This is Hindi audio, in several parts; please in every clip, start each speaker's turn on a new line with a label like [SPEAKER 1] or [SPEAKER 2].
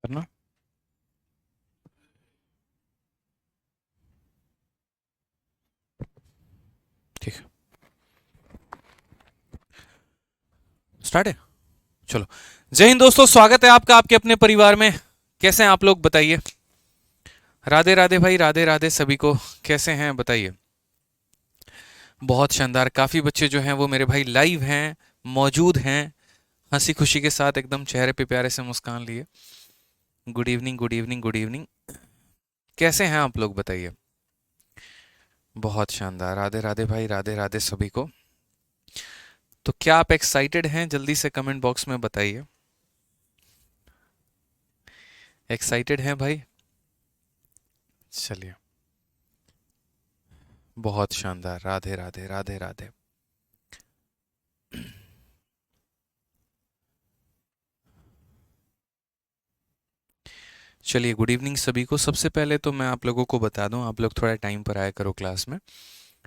[SPEAKER 1] करना। ठीक है, स्टार्ट है। चलो, जय हिंद दोस्तों, स्वागत है आपका आपके अपने परिवार में। कैसे हैं आप लोग, बताइए। राधे राधे भाई, राधे राधे सभी को। कैसे हैं बताइए। बहुत शानदार, काफी बच्चे जो हैं वो मेरे भाई लाइव हैं, मौजूद हैं, हंसी खुशी के साथ एकदम चेहरे पे प्यारे से मुस्कान लिए। Good evening, good evening, good evening. कैसे हैं आप लोग बताइए। बहुत शानदार, राधे राधे भाई, राधे राधे सभी को। तो क्या आप एक्साइटेड हैं, जल्दी से कमेंट बॉक्स में बताइए। एक्साइटेड हैं भाई। चलिए, बहुत शानदार, राधे राधे, राधे राधे। चलिए, गुड इवनिंग सभी को। सबसे पहले तो मैं आप लोगों को बता दूं, आप लोग थोड़ा टाइम पर आया करो क्लास में।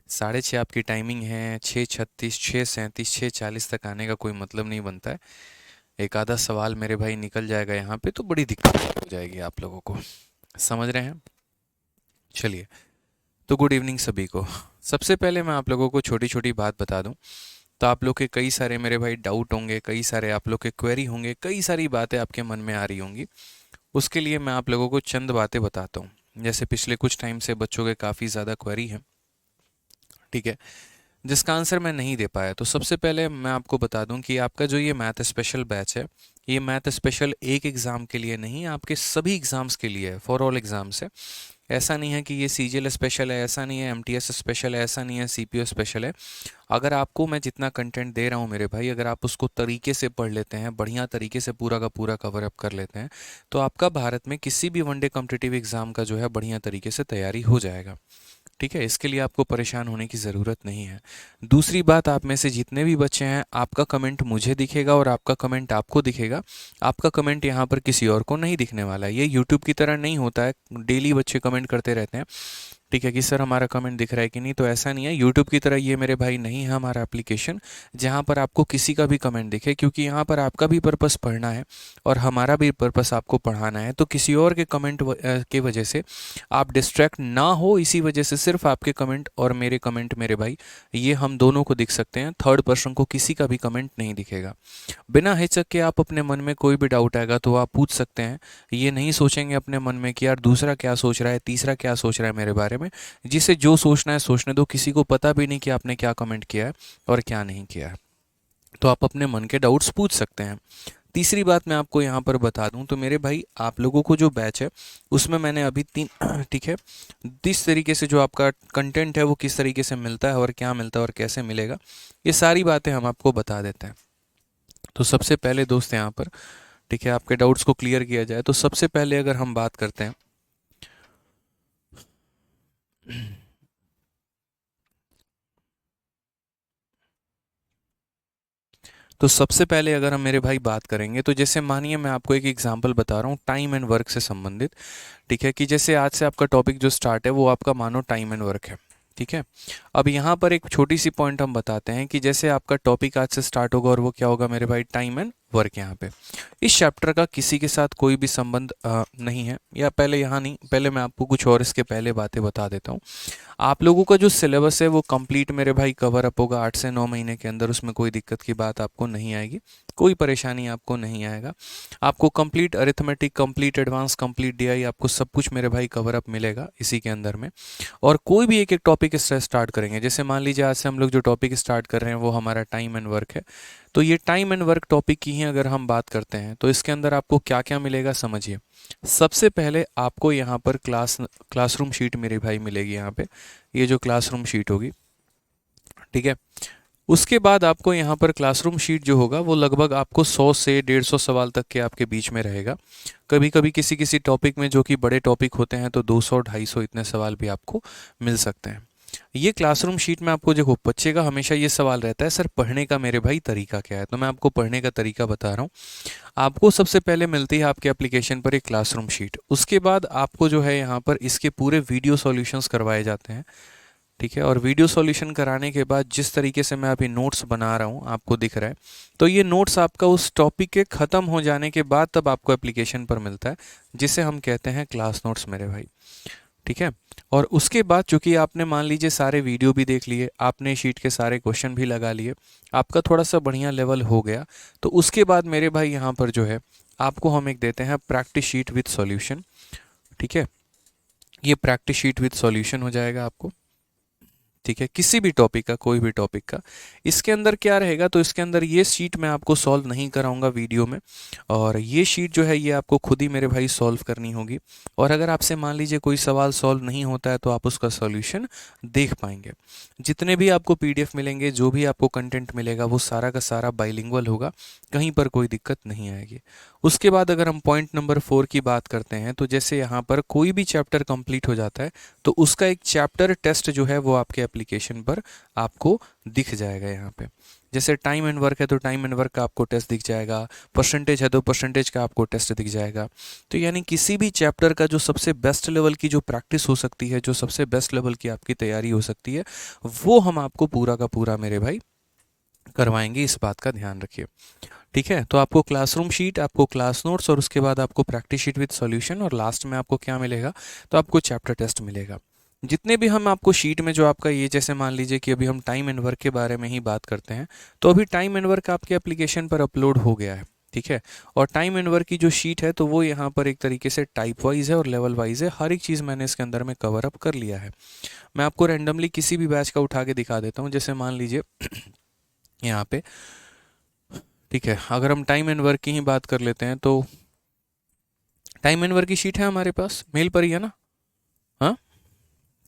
[SPEAKER 1] 6:30 आपकी टाइमिंग है, 6:36, 6:37, 6:40 तक आने का कोई मतलब नहीं बनता है। एक आधा सवाल मेरे भाई निकल जाएगा यहाँ पे तो बड़ी दिक्कत हो जाएगी आप लोगों को, समझ रहे हैं। चलिए, तो गुड इवनिंग सभी को। सबसे पहले मैं आप लोगों को छोटी छोटी बात बता दूं। तो आप लोग के कई सारे मेरे भाई डाउट होंगे, कई सारे आप लोग के क्वेरी होंगे, कई सारी बातें आपके मन में आ रही होंगी। उसके लिए मैं आप लोगों को चंद बातें बताता हूँ। जैसे पिछले कुछ टाइम से बच्चों के काफ़ी ज़्यादा क्वेरी है, ठीक है, जिसका आंसर मैं नहीं दे पाया। तो सबसे पहले मैं आपको बता दूं कि आपका जो ये मैथ स्पेशल बैच है, ये मैथ स्पेशल एक एग्ज़ाम के लिए नहीं, आपके सभी एग्ज़ाम्स के लिए है, फॉर ऑल एग्ज़ाम्स है। ऐसा नहीं है कि ये सीजीएल स्पेशल है, ऐसा नहीं है एमटीएस स्पेशल है, ऐसा नहीं है सीपीओ स्पेशल है। अगर आपको मैं जितना कंटेंट दे रहा हूँ मेरे भाई, अगर आप उसको तरीके से पढ़ लेते हैं, बढ़िया तरीके से पूरा का पूरा कवर अप कर लेते हैं, तो आपका भारत में किसी भी वनडे कॉम्पिटिटिव एग्जाम का जो है बढ़िया तरीके से तैयारी हो जाएगा। ठीक है, इसके लिए आपको परेशान होने की ज़रूरत नहीं है। दूसरी बात, आप में से जितने भी बच्चे हैं, आपका कमेंट मुझे दिखेगा और आपका कमेंट आपको दिखेगा। आपका कमेंट यहाँ पर किसी और को नहीं दिखने वाला है। ये यूट्यूब की तरह नहीं होता है, डेली बच्चे कमेंट करते रहते हैं, ठीक है, कि सर हमारा कमेंट दिख रहा है कि नहीं। तो ऐसा नहीं है, यूट्यूब की तरह ये मेरे भाई नहीं है हमारा एप्लीकेशन जहाँ पर आपको किसी का भी कमेंट दिखे, क्योंकि यहाँ पर आपका भी पर्पस पढ़ना है और हमारा भी पर्पस आपको पढ़ाना है। तो किसी और के कमेंट के वजह से आप डिस्ट्रैक्ट ना हो, इसी वजह से सिर्फ आपके कमेंट और मेरे कमेंट मेरे भाई, ये हम दोनों को दिख सकते हैं। थर्ड पर्सन को किसी का भी कमेंट नहीं दिखेगा। बिना हिचक के आप अपने मन में कोई भी डाउट आएगा तो आप पूछ सकते हैं। ये नहीं सोचेंगे अपने मन में कि यार दूसरा क्या सोच रहा है, तीसरा क्या सोच रहा है मेरे बारे में। जिसे जो सोचना है सोचने दो, किसी को पता भी नहीं कि आपने क्या कमेंट किया है और क्या नहीं किया है। तो आप अपने मन के डाउट्स पूछ सकते हैं। तीसरी बात मैं आपको यहाँ पर बता दूं, तो मेरे भाई आप लोगों को जो बैच है उसमें मैंने अभी 3 ठीक है, जिस तरीके से जो आपका कंटेंट है वो किस तरीके से मिलता है और क्या मिलता है और कैसे मिलेगा, ये सारी बातें हम आपको बता देते हैं। तो सबसे पहले दोस्त यहाँ पर, ठीक है, आपके डाउट्स को क्लियर किया जाए तो सबसे पहले अगर हम बात करते हैं, तो सबसे पहले अगर हम मेरे भाई बात करेंगे, तो जैसे मानिए मैं आपको एक एग्जांपल बता रहा हूँ टाइम एंड वर्क से संबंधित। ठीक है, कि जैसे आज से आपका टॉपिक जो स्टार्ट है वो आपका मानो टाइम एंड वर्क है। ठीक है, अब यहाँ पर एक छोटी सी पॉइंट हम बताते हैं कि जैसे आपका टॉपिक आज से स्टार्ट होगा और वो क्या होगा मेरे भाई, टाइम एंड वर्क। यहाँ पे इस चैप्टर का किसी के साथ कोई भी संबंध नहीं है, या पहले यहाँ नहीं, पहले मैं आपको कुछ और इसके पहले बातें बता देता हूँ। आप लोगों का जो सिलेबस है वो कंप्लीट मेरे भाई कवर अप होगा 8 से 9 महीने के अंदर, उसमें कोई दिक्कत की बात आपको नहीं आएगी, कोई परेशानी आपको नहीं आएगा। आपको complete arithmetic, complete advance, complete DI, आपको सब कुछ मेरे भाई कवर अप मिलेगा इसी के अंदर में। और कोई भी एक एक टॉपिक इससे स्टार्ट करेंगे, जैसे मान लीजिए आज से हम लोग जो टॉपिक स्टार्ट कर रहे हैं वो हमारा टाइम एंड वर्क है। तो ये टाइम एंड वर्क टॉपिक की ही अगर हम बात करते हैं तो इसके अंदर आपको क्या क्या मिलेगा समझिए। सबसे पहले आपको यहाँ पर क्लासरूम शीट मेरे भाई मिलेगी यहाँ पे, ये जो क्लासरूम शीट होगी, ठीक है। उसके बाद आपको यहाँ पर क्लासरूम शीट जो होगा वो लगभग आपको 100 से 150 सवाल तक के आपके बीच में रहेगा। कभी कभी किसी किसी टॉपिक में जो कि बड़े टॉपिक होते हैं तो 200 250 इतने सवाल भी आपको मिल सकते हैं। ये क्लासरूम शीट में आपको देखो, बच्चे का हमेशा ये सवाल रहता है सर पढ़ने का मेरे भाई तरीका क्या है, तो मैं आपको पढ़ने का तरीका बता रहा हूँ। आपको सबसे पहले मिलती है आपके एप्लीकेशन पर एक क्लासरूम शीट, उसके बाद आपको जो है यहाँ पर इसके पूरे वीडियो सॉल्यूशंस करवाए जाते हैं। ठीक है। और वीडियो सॉल्यूशन कराने के बाद जिस तरीके से मैं अभी नोट्स बना रहा हूँ आपको दिख रहा है, तो ये नोट्स आपका उस टॉपिक के ख़त्म हो जाने के बाद तब आपको एप्लीकेशन पर मिलता है, जिसे हम कहते हैं क्लास नोट्स मेरे भाई। ठीक है। और उसके बाद चूंकि आपने मान लीजिए सारे वीडियो भी देख लिए, आपने शीट के सारे क्वेश्चन भी लगा लिए, आपका थोड़ा सा बढ़िया लेवल हो गया, तो उसके बाद मेरे भाई यहाँ पर जो है आपको हम एक देते हैं प्रैक्टिस शीट विथ सॉल्यूशन। ठीक है। ये प्रैक्टिस शीट विथ सॉल्यूशन हो जाएगा आपको। ठीक है। किसी भी टॉपिक का, कोई भी टॉपिक का, इसके अंदर क्या रहेगा, तो इसके अंदर ये शीट मैं आपको सॉल्व नहीं कराऊंगा वीडियो में, और ये शीट जो है ये आपको खुद ही मेरे भाई सॉल्व करनी होगी। और अगर आपसे मान लीजिए कोई सवाल सॉल्व नहीं होता है तो आप उसका सॉल्यूशन देख पाएंगे। जितने भी आपको पीडीएफ मिलेंगे, जो भी आपको कंटेंट मिलेगा, वो सारा का सारा बाइलिंगुअल होगा, कहीं पर कोई दिक्कत नहीं आएगी। उसके बाद अगर हम पॉइंट नंबर 4 की बात करते हैं, तो जैसे यहाँ पर कोई भी चैप्टर कंप्लीट हो जाता है तो उसका एक चैप्टर टेस्ट जो है वो आपके एप्लीकेशन पर आपको दिख जाएगा। यहाँ पे जैसे टाइम एंड वर्क है तो टाइम एंड वर्क का आपको टेस्ट दिख जाएगा, परसेंटेज है तो परसेंटेज का आपको टेस्ट दिख जाएगा। तो यानी किसी भी चैप्टर का जो सबसे बेस्ट लेवल की जो प्रैक्टिस हो सकती है, जो सबसे बेस्ट लेवल की आपकी तैयारी हो सकती है, वो हम आपको पूरा का पूरा मेरे भाई करवाएंगे। इस बात का ध्यान रखिए। ठीक है। तो आपको क्लासरूम शीट, आपको क्लास नोट्स, और उसके बाद आपको प्रैक्टिस शीट विद सॉल्यूशन, और लास्ट में आपको क्या मिलेगा, तो आपको चैप्टर टेस्ट मिलेगा। जितने भी हम आपको शीट में जो आपका ये, जैसे मान लीजिए कि अभी हम टाइम एंड वर्क के बारे में ही बात करते हैं, तो अभी टाइम एंड वर्क आपके एप्लीकेशन पर अपलोड हो गया है। ठीक है। और टाइम एंड वर्क की जो शीट है तो वो यहाँ पर एक तरीके से टाइप वाइज है और लेवल वाइज है, हर एक चीज़ मैंने इसके अंदर में कवर अप कर लिया है। मैं आपको रैंडमली किसी भी बैच का उठा के दिखा देता हूँ। जैसे मान लीजिए यहाँ पे, ठीक है, अगर हम टाइम एंड वर्क की ही बात कर लेते हैं, तो टाइम एंड वर्क की शीट है हमारे पास, मेल पर ही है ना। हाँ,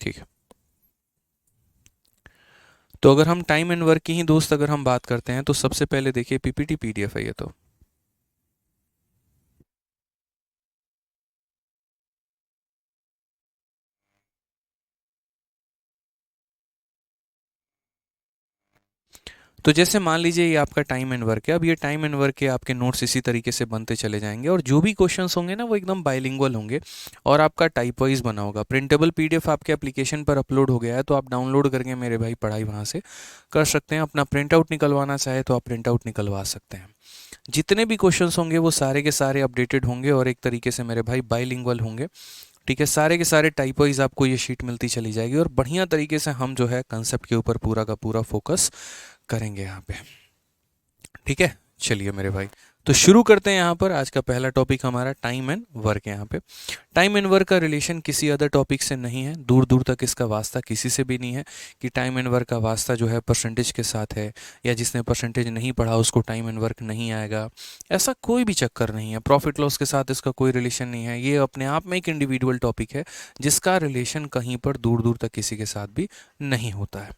[SPEAKER 1] ठीक है। तो अगर हम टाइम एंड वर्क की ही दोस्त अगर हम बात करते हैं, तो सबसे पहले देखिए पीपीटी पीडीएफ है ये तो। तो जैसे मान लीजिए ये आपका टाइम एंड वर्क है, अब ये टाइम एंड वर्क के आपके नोट्स इसी तरीके से बनते चले जाएंगे, और जो भी क्वेश्चंस होंगे ना वो एकदम बाइलिंगुअल होंगे, और आपका टाइप वाइज बना होगा। प्रिंटेबल पीडीएफ आपके एप्लीकेशन पर अपलोड हो गया है, तो आप डाउनलोड करके मेरे भाई पढ़ाई वहाँ से कर सकते हैं। अपना प्रिंट आउट निकलवाना चाहे तो आप प्रिंट आउट निकलवा सकते हैं। जितने भी क्वेश्चंस होंगे वो सारे के सारे अपडेटेड होंगे, और एक तरीके से मेरे भाई बाइलिंगुअल होंगे। ठीक है। सारे के सारे टाइप वाइज आपको ये शीट मिलती चली जाएगी, और बढ़िया तरीके से हम जो है कंसेप्ट के ऊपर पूरा का पूरा फोकस करेंगे यहाँ पे। ठीक है। चलिए मेरे भाई, तो शुरू करते हैं। यहाँ पर आज का पहला टॉपिक हमारा टाइम एंड वर्क है। यहाँ पे टाइम एंड वर्क का रिलेशन किसी अदर टॉपिक से नहीं है, दूर दूर तक इसका वास्ता किसी से भी नहीं है कि टाइम एंड वर्क का वास्ता जो है परसेंटेज के साथ है, या जिसने परसेंटेज नहीं पढ़ा उसको टाइम एंड वर्क नहीं आएगा, ऐसा कोई भी चक्कर नहीं है। प्रॉफिट लॉस के साथ इसका कोई रिलेशन नहीं है। ये अपने आप में एक इंडिविजुअल टॉपिक है जिसका रिलेशन कहीं पर दूर दूर तक किसी के साथ भी नहीं होता है।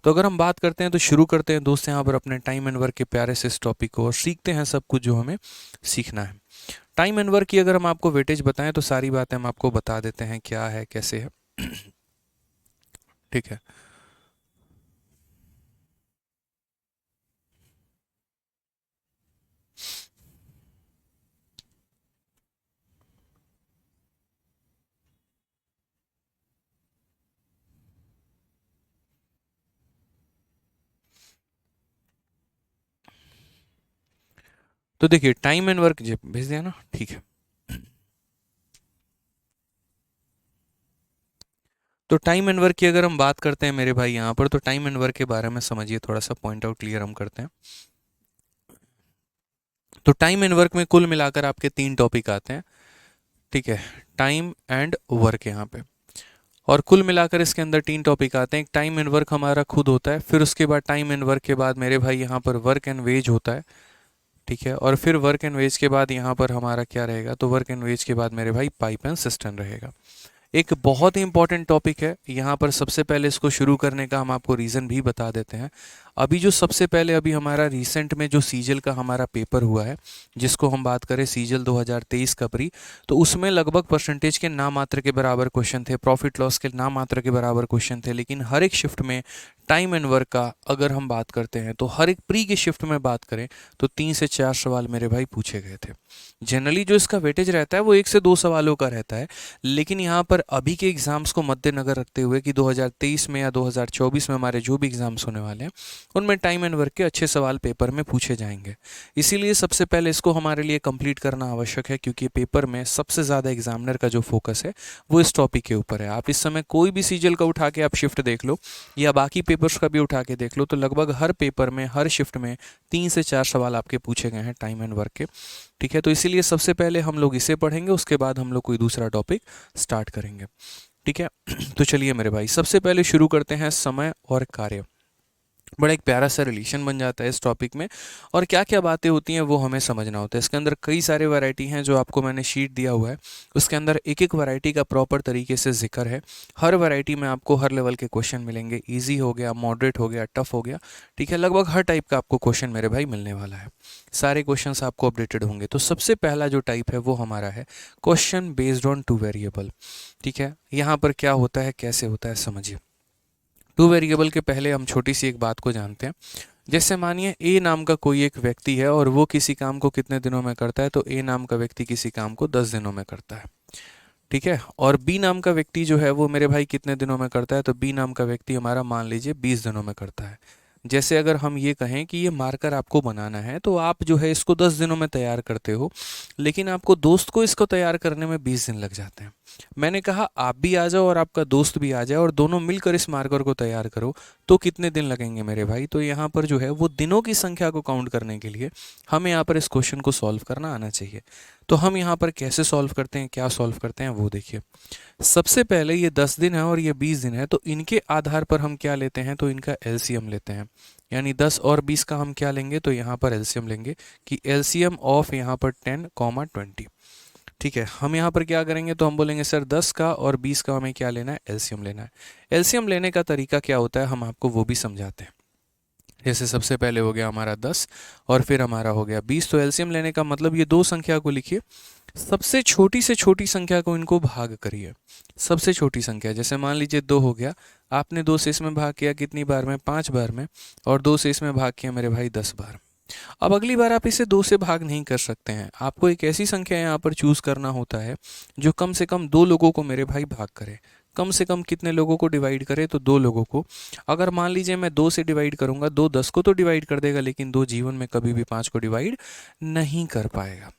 [SPEAKER 1] तो अगर हम बात करते हैं तो शुरू करते हैं दोस्त यहाँ पर अपने टाइम एंड वर्क के प्यारे से इस टॉपिक को, और सीखते हैं सब कुछ जो हमें सीखना है। टाइम एंड वर्क की अगर हम आपको वेटेज बताएं तो सारी बातें हम आपको बता देते हैं क्या है कैसे है। ठीक है। तो देखिए टाइम एंड वर्क भेज दिया ना, ठीक है। तो टाइम एंड वर्क की अगर हम बात करते हैं मेरे भाई यहाँ पर, तो टाइम एंड वर्क के बारे में समझिए, थोड़ा सा पॉइंट आउट क्लियर हम करते हैं। तो टाइम एंड वर्क में कुल मिलाकर आपके 3 टॉपिक आते हैं। ठीक है। टाइम एंड वर्क यहाँ पे, और कुल मिलाकर इसके अंदर 3 टॉपिक आते हैं। एक टाइम एंड वर्क हमारा खुद होता है, फिर उसके बाद टाइम एंड वर्क के बाद मेरे भाई यहाँ पर वर्क एंड वेज होता है। ठीक है। और फिर वर्क एंड वेज के बाद यहाँ पर हमारा क्या रहेगा, तो वर्क एंड वेज के बाद मेरे भाई पाइप एंड सिस्टम रहेगा। एक बहुत ही इंपॉर्टेंट टॉपिक है यहाँ पर। सबसे पहले इसको शुरू करने का हम आपको रीज़न भी बता देते हैं। अभी जो सबसे पहले अभी हमारा रिसेंट में जो सीजल का हमारा पेपर हुआ है, जिसको हम बात करें सीजल 2023 का प्री, तो उसमें लगभग परसेंटेज के नाम मात्र के बराबर क्वेश्चन थे, प्रॉफिट लॉस के नाम मात्र के बराबर क्वेश्चन थे। लेकिन हर एक शिफ्ट में टाइम एंड वर्क का अगर हम बात करते हैं तो हर एक प्री की शिफ्ट में बात करें तो 3 से 4 सवाल मेरे भाई पूछे गए थे। जनरली जो इसका वेटेज रहता है वो 1 से 2 सवालों का रहता है, लेकिन यहाँ पर अभी के एग्जाम्स को मद्देनजर रखते हुए कि 2023 में या 2024 में हमारे जो भी एग्जाम्स होने वाले हैं उनमें टाइम एंड वर्क के अच्छे सवाल पेपर में पूछे जाएंगे। इसीलिए सबसे पहले इसको हमारे लिए कंप्लीट करना आवश्यक है, क्योंकि पेपर में सबसे ज़्यादा एग्जामिनर का जो फोकस है वो इस टॉपिक के ऊपर है। आप इस समय कोई भी सीजल का उठा के आप शिफ्ट देख लो या बाकी पेपर्स का भी उठा के देख लो, तो लगभग हर पेपर में हर शिफ्ट में 3 से 4 सवाल आपके पूछे गए हैं टाइम एंड वर्क के। ठीक है, तो इसीलिए सबसे पहले हम लोग इसे पढ़ेंगे, उसके बाद हम लोग कोई दूसरा टॉपिक स्टार्ट करेंगे। ठीक है, तो चलिए मेरे भाई सबसे पहले शुरू करते हैं समय और कार्य। बड़ा एक प्यारा सा रिलेशन बन जाता है इस टॉपिक में, और क्या क्या बातें होती हैं वो हमें समझना होता है। इसके अंदर कई सारे वैरायटी हैं जो आपको मैंने शीट दिया हुआ है, उसके अंदर एक एक वैरायटी का प्रॉपर तरीके से जिक्र है। हर वैरायटी में आपको हर लेवल के क्वेश्चन मिलेंगे, इजी हो गया, मॉडरेट हो गया, टफ हो गया। ठीक है, लगभग हर टाइप का आपको क्वेश्चन मेरे भाई मिलने वाला है, सारे क्वेश्चन आपको अपडेटेड होंगे। तो सबसे पहला जो टाइप है वो हमारा है question based on two variable. ठीक है, यहाँ पर क्या होता है, कैसे होता है, समझिए। टू वेरिएबल के पहले हम छोटी सी एक बात को जानते हैं। जैसे मानिए ए नाम का कोई एक व्यक्ति है और वो किसी काम को कितने दिनों में करता है, तो ए नाम का व्यक्ति किसी काम को 10 दिनों में करता है। ठीक है, और बी नाम का व्यक्ति जो है वो मेरे भाई कितने दिनों में करता है, तो बी नाम का व्यक्ति हमारा मान लीजिए 20 दिनों में करता है। जैसे अगर हम ये कहें कि ये मार्कर आपको बनाना है तो आप जो है इसको 10 दिनों में तैयार करते हो, लेकिन आपको दोस्त को इसको तैयार करने में 20 दिन लग जाते हैं। मैंने कहा आप भी आ जाओ और आपका दोस्त भी आ जाए और दोनों मिलकर इस मार्कर को तैयार करो, तो कितने दिन लगेंगे मेरे भाई। तो यहाँ पर जो है वो दिनों की संख्या को काउंट करने के लिए हमें यहाँ पर इस क्वेश्चन को सॉल्व करना आना चाहिए। तो हम यहाँ पर कैसे सॉल्व करते हैं, क्या सॉल्व करते हैं वो देखिए। सबसे पहले ये 10 दिन है और ये 20 दिन है, तो इनके आधार पर हम क्या लेते हैं, तो इनका एलसीएम लेते हैं। यानी 10 और 20 का हम क्या लेंगे, तो यहाँ पर एलसीएम लेंगे कि एलसीएम ऑफ यहाँ पर 10, 20। ठीक है, हम यहाँ पर क्या करेंगे, तो हम बोलेंगे सर 10 का और 20 का हमें क्या लेना है, एलसीएम लेना है। एलसीएम लेने का तरीका क्या होता है हम आपको वो भी समझाते हैं। जैसे सबसे पहले हो गया हमारा 10 और फिर हमारा हो गया 20, तो एलसीएम लेने का मतलब ये दो संख्या को लिखिए, सबसे छोटी से छोटी संख्या को इनको भाग करिए। सबसे छोटी संख्या जैसे मान लीजिए 2 हो गया, आपने 2 से इसमें भाग किया कितनी बार में, 5 बार में, और 2 से इसमें भाग किया मेरे भाई 10 बार। अब अगली बार आप इसे 2 से भाग नहीं कर सकते हैं, आपको एक ऐसी संख्या यहाँ पर चूज करना होता है जो कम से कम 2 लोगों को मेरे भाई भाग करे। कम से कम कितने लोगों को डिवाइड करे, तो 2 लोगों को। अगर मान लीजिए मैं 2 से डिवाइड करूंगा, 2 10 को तो डिवाइड कर देगा, लेकिन 2 जीवन में कभी भी 5 को डिवाइड नहीं कर पाएगा।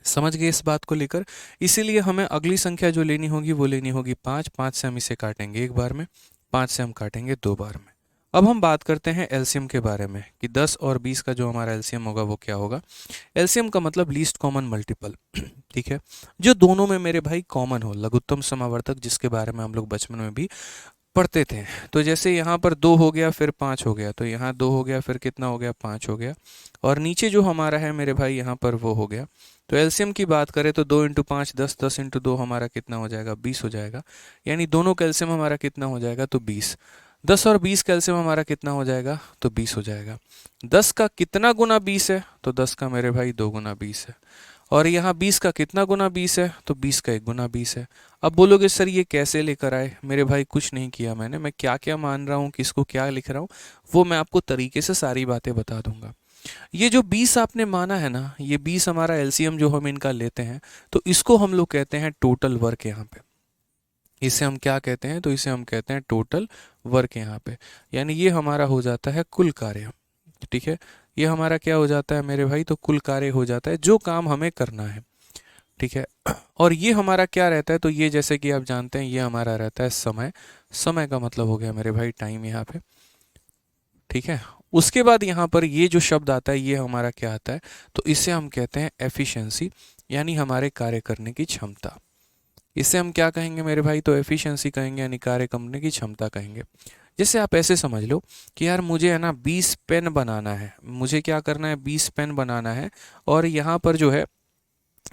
[SPEAKER 1] समझ गए इस बात को लेकर। इसीलिए हमें अगली संख्या जो लेनी होगी वो लेनी होगी 5। 5 से हम इसे काटेंगे एक बार में, 5 से हम काटेंगे 2 बार में। अब हम बात करते हैं एलसीएम के बारे में कि 10 और 20 का जो हमारा एलसीएम होगा वो क्या होगा। एलसीएम का मतलब लीस्ट कॉमन मल्टीपल। ठीक है, जो दोनों में मेरे भाई कॉमन हो, लघुत्तम समावर्तक, जिसके बारे में हम लोग बचपन में भी पढ़ते थे। तो जैसे यहाँ पर 2 हो गया फिर 5 हो गया, तो यहाँ 2 हो गया फिर कितना हो गया, 5 हो गया, और नीचे जो हमारा है मेरे भाई यहाँ पर वो हो गया। तो एलसीएम की बात करें तो 2 × 5 10, 10 × 2 हमारा कितना हो जाएगा, 20 हो जाएगा। यानी दोनों का एलसीएम हमारा कितना हो जाएगा, तो 20। 10 और 20 का एलसीएम हमारा कितना हो जाएगा, तो 20 हो जाएगा। 10 का कितना गुना 20 है, तो 10 का मेरे भाई 2 गुना 20 है। और यहाँ 20 का कितना गुना 20 है, तो 20 का 1 गुना 20 है। अब बोलोगे सर ये कैसे लेकर आए, मेरे भाई कुछ नहीं किया मैंने, मैं क्या क्या मान रहा हूँ, किसको क्या लिख रहा हूँ, वो मैं आपको तरीके से सारी बातें बता दूंगा। ये जो 20 आपने माना है ना, ये 20 हमारा एलसीएम जो हम इनका लेते हैं, तो इसको हम लोग कहते हैं टोटल वर्क। यहाँ पे इसे हम क्या कहते हैं, तो इसे हम कहते हैं टोटल वर्क यहाँ पे। यानी ये हमारा हो जाता है कुल कार्य। ठीक है, ये हमारा क्या हो जाता है मेरे भाई, तो कुल कार्य हो जाता है, जो काम हमें करना है। ठीक है, और ये हमारा क्या रहता है, तो ये जैसे कि आप जानते हैं ये हमारा रहता है समय। समय का मतलब हो गया मेरे भाई टाइम यहाँ पे। ठीक है, उसके बाद यहाँ पर ये जो शब्द आता है ये हमारा क्या आता है, तो इसे हम कहते हैं एफिशिएंसी, यानी हमारे कार्य करने की क्षमता। इसे हम क्या कहेंगे मेरे भाई, तो एफिशिएंसी कहेंगे, यानी कार्य करने की क्षमता कहेंगे। जैसे आप ऐसे समझ लो कि यार मुझे है ना 20 पेन बनाना है, मुझे क्या करना है, 20 पेन बनाना है, और यहाँ पर जो है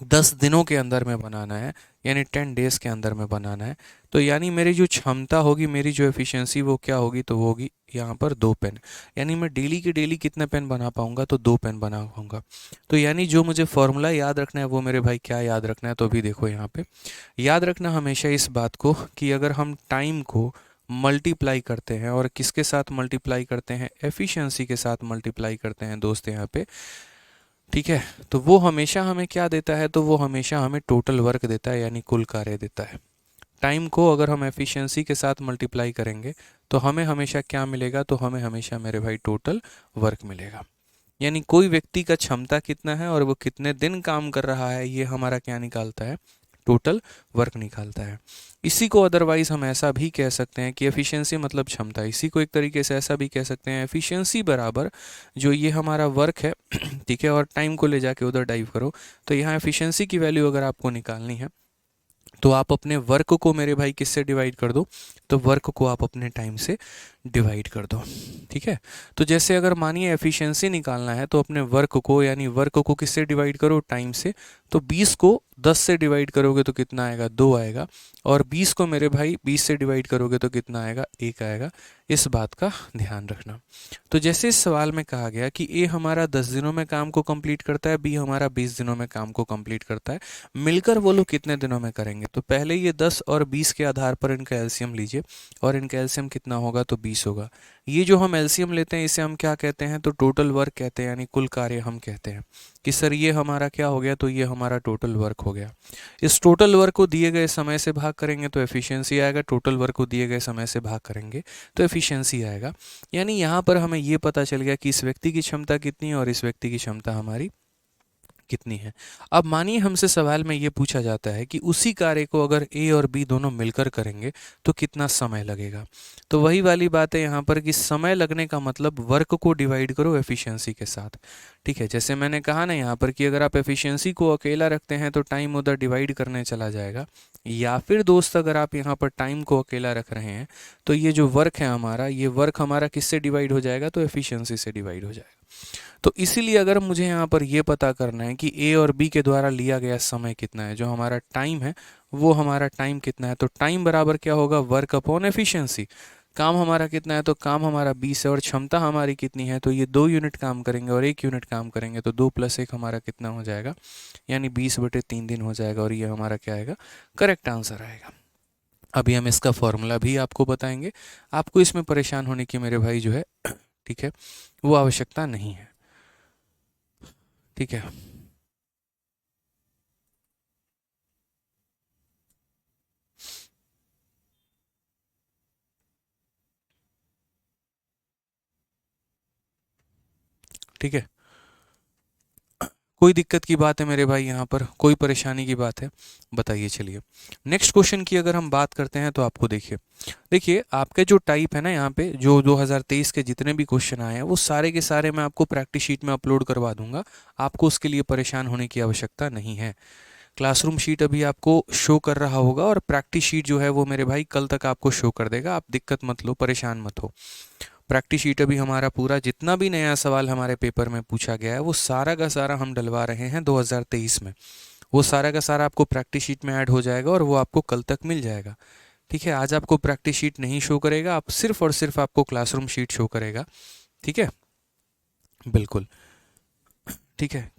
[SPEAKER 1] 10 दिनों के अंदर में बनाना है। यानी 10 डेज़ के अंदर में बनाना है। तो यानी मेरी जो क्षमता होगी, मेरी जो एफिशिएंसी वो क्या होगी, तो वो होगी यहाँ पर 2 पेन। यानी मैं डेली के डेली कितने पेन बना पाऊँगा, तो 2 पेन बना पाऊँगा। तो यानी जो मुझे फॉर्मूला याद रखना है वो मेरे भाई क्या याद रखना है, तो अभी देखो यहाँ पे याद रखना हमेशा इस बात को कि अगर हम टाइम को मल्टीप्लाई करते हैं, और किसके साथ मल्टीप्लाई करते हैं, एफिशिएंसी के साथ मल्टीप्लाई करते हैं दोस्त यहाँ पे, ठीक है, तो वो हमेशा हमें क्या देता है, तो वो हमेशा हमें टोटल वर्क देता है, यानी कुल कार्य देता है। टाइम को अगर हम एफिशिएंसी के साथ मल्टीप्लाई करेंगे तो हमें हमेशा क्या मिलेगा, तो हमें हमेशा मेरे भाई टोटल वर्क मिलेगा। यानी कोई व्यक्ति का क्षमता कितना है और वो कितने दिन काम कर रहा है, ये हमारा क्या निकालता है, टोटल वर्क निकालता है। इसी को अदरवाइज हम ऐसा भी कह सकते हैं कि एफिशिएंसी मतलब क्षमता, इसी को एक तरीके से ऐसा भी कह सकते हैं, एफिशिएंसी बराबर जो ये हमारा वर्क है ठीक है, और टाइम को ले जाके उधर डाइव करो, तो यहाँ एफिशिएंसी की वैल्यू अगर आपको निकालनी है तो आप अपने वर्क को मेरे भाई किससे डिवाइड कर दो, तो वर्क को आप अपने टाइम से डिवाइड कर दो, ठीक है। तो जैसे अगर मानिए एफिशिएंसी निकालना है तो अपने वर्क को, यानी वर्क को किससे डिवाइड करो, टाइम से। तो 20 को 10 से डिवाइड करोगे तो कितना आएगा, 2 आएगा। और 20 को मेरे भाई 20 से डिवाइड करोगे तो कितना आएगा, 1 आएगा। इस बात का ध्यान रखना। तो जैसे इस सवाल में कहा गया कि ए हमारा 10 दिनों में काम को कंप्लीट करता है, बी हमारा 20 दिनों में काम को कंप्लीट करता है, मिलकर वो लोग कितने दिनों में करेंगे। तो पहले ये 10 और 20 के आधार पर इनका एलसीएम लीजिए, और इनका एलसीएम कितना होगा, तो 20 होगा। ये जो हम एलसीएम लेते हैं इसे हम क्या कहते हैं, तो टोटल वर्क कहते हैं, यानी कुल कार्य हम कहते हैं कि सर ये हमारा क्या हो गया, तो ये हमारा टोटल वर्क हो गया। इस टोटल वर्क को दिए गए समय से भाग करेंगे तो एफिशिएंसी आएगा, टोटल वर्क को दिए गए समय से भाग करेंगे तो एफिशिएंसी आएगा। यानी यहाँ पर हमें ये पता चल गया कि इस व्यक्ति की क्षमता कितनी है और इस व्यक्ति की क्षमता हमारी कितनी है। अब मानिए हमसे सवाल में ये पूछा जाता है कि उसी कार्य को अगर ए और बी दोनों मिलकर करेंगे तो कितना समय लगेगा। तो वही वाली बात है यहाँ पर कि समय लगने का मतलब वर्क को डिवाइड करो एफिशिएंसी के साथ, ठीक है। जैसे मैंने कहा ना यहाँ पर कि अगर आप एफिशिएंसी को अकेला रखते हैं तो टाइम उधर डिवाइड करने चला जाएगा, या फिर दोस्त अगर आप यहाँ पर टाइम को अकेला रख रहे हैं तो ये जो वर्क है हमारा, ये वर्क हमारा किससे डिवाइड हो जाएगा, तो एफिशिएंसी से डिवाइड हो जाएगा। तो इसीलिए अगर मुझे यहाँ पर ये पता करना है कि ए और बी के द्वारा लिया गया समय कितना है, जो हमारा टाइम है वो हमारा टाइम कितना है, तो टाइम बराबर क्या होगा, वर्क अपॉन एफिशिएंसी। काम हमारा कितना है, तो काम हमारा 20 है, और क्षमता हमारी कितनी है, तो ये 2 यूनिट काम करेंगे और 1 यूनिट काम करेंगे, तो 2 + 1 हमारा कितना हो जाएगा, यानी 20/3 दिन हो जाएगा, और ये हमारा क्या आएगा, करेक्ट आंसर आएगा। अभी हम इसका फॉर्मूला भी आपको बताएंगे, आपको इसमें परेशान होने की मेरे भाई जो है ठीक है वो आवश्यकता नहीं है, ठीक है। ठीक है, कोई दिक्कत की बात है मेरे भाई, यहाँ पर कोई परेशानी की बात है, बताइए। चलिए नेक्स्ट क्वेश्चन की अगर हम बात करते हैं तो आपको देखिए, आपके जो टाइप है ना, यहाँ पे जो 2023 के जितने भी क्वेश्चन आए हैं वो सारे के सारे मैं आपको प्रैक्टिस शीट में अपलोड करवा दूंगा, आपको उसके लिए परेशान होने की आवश्यकता नहीं है। क्लासरूम शीट अभी आपको शो कर रहा होगा, और प्रैक्टिस शीट जो है वो मेरे भाई कल तक आपको शो कर देगा, आप दिक्कत मत लो, परेशान मत हो। प्रैक्टिस शीट अभी हमारा पूरा जितना भी नया सवाल हमारे पेपर में पूछा गया है वो सारा का सारा हम डलवा रहे हैं 2023 में, वो सारा का सारा आपको प्रैक्टिस शीट में ऐड हो जाएगा और वो आपको कल तक मिल जाएगा, ठीक है। आज आपको प्रैक्टिस शीट नहीं शो करेगा, आप सिर्फ और सिर्फ आपको क्लासरूम शीट शो करेगा, ठीक है, बिल्कुल, ठीक है।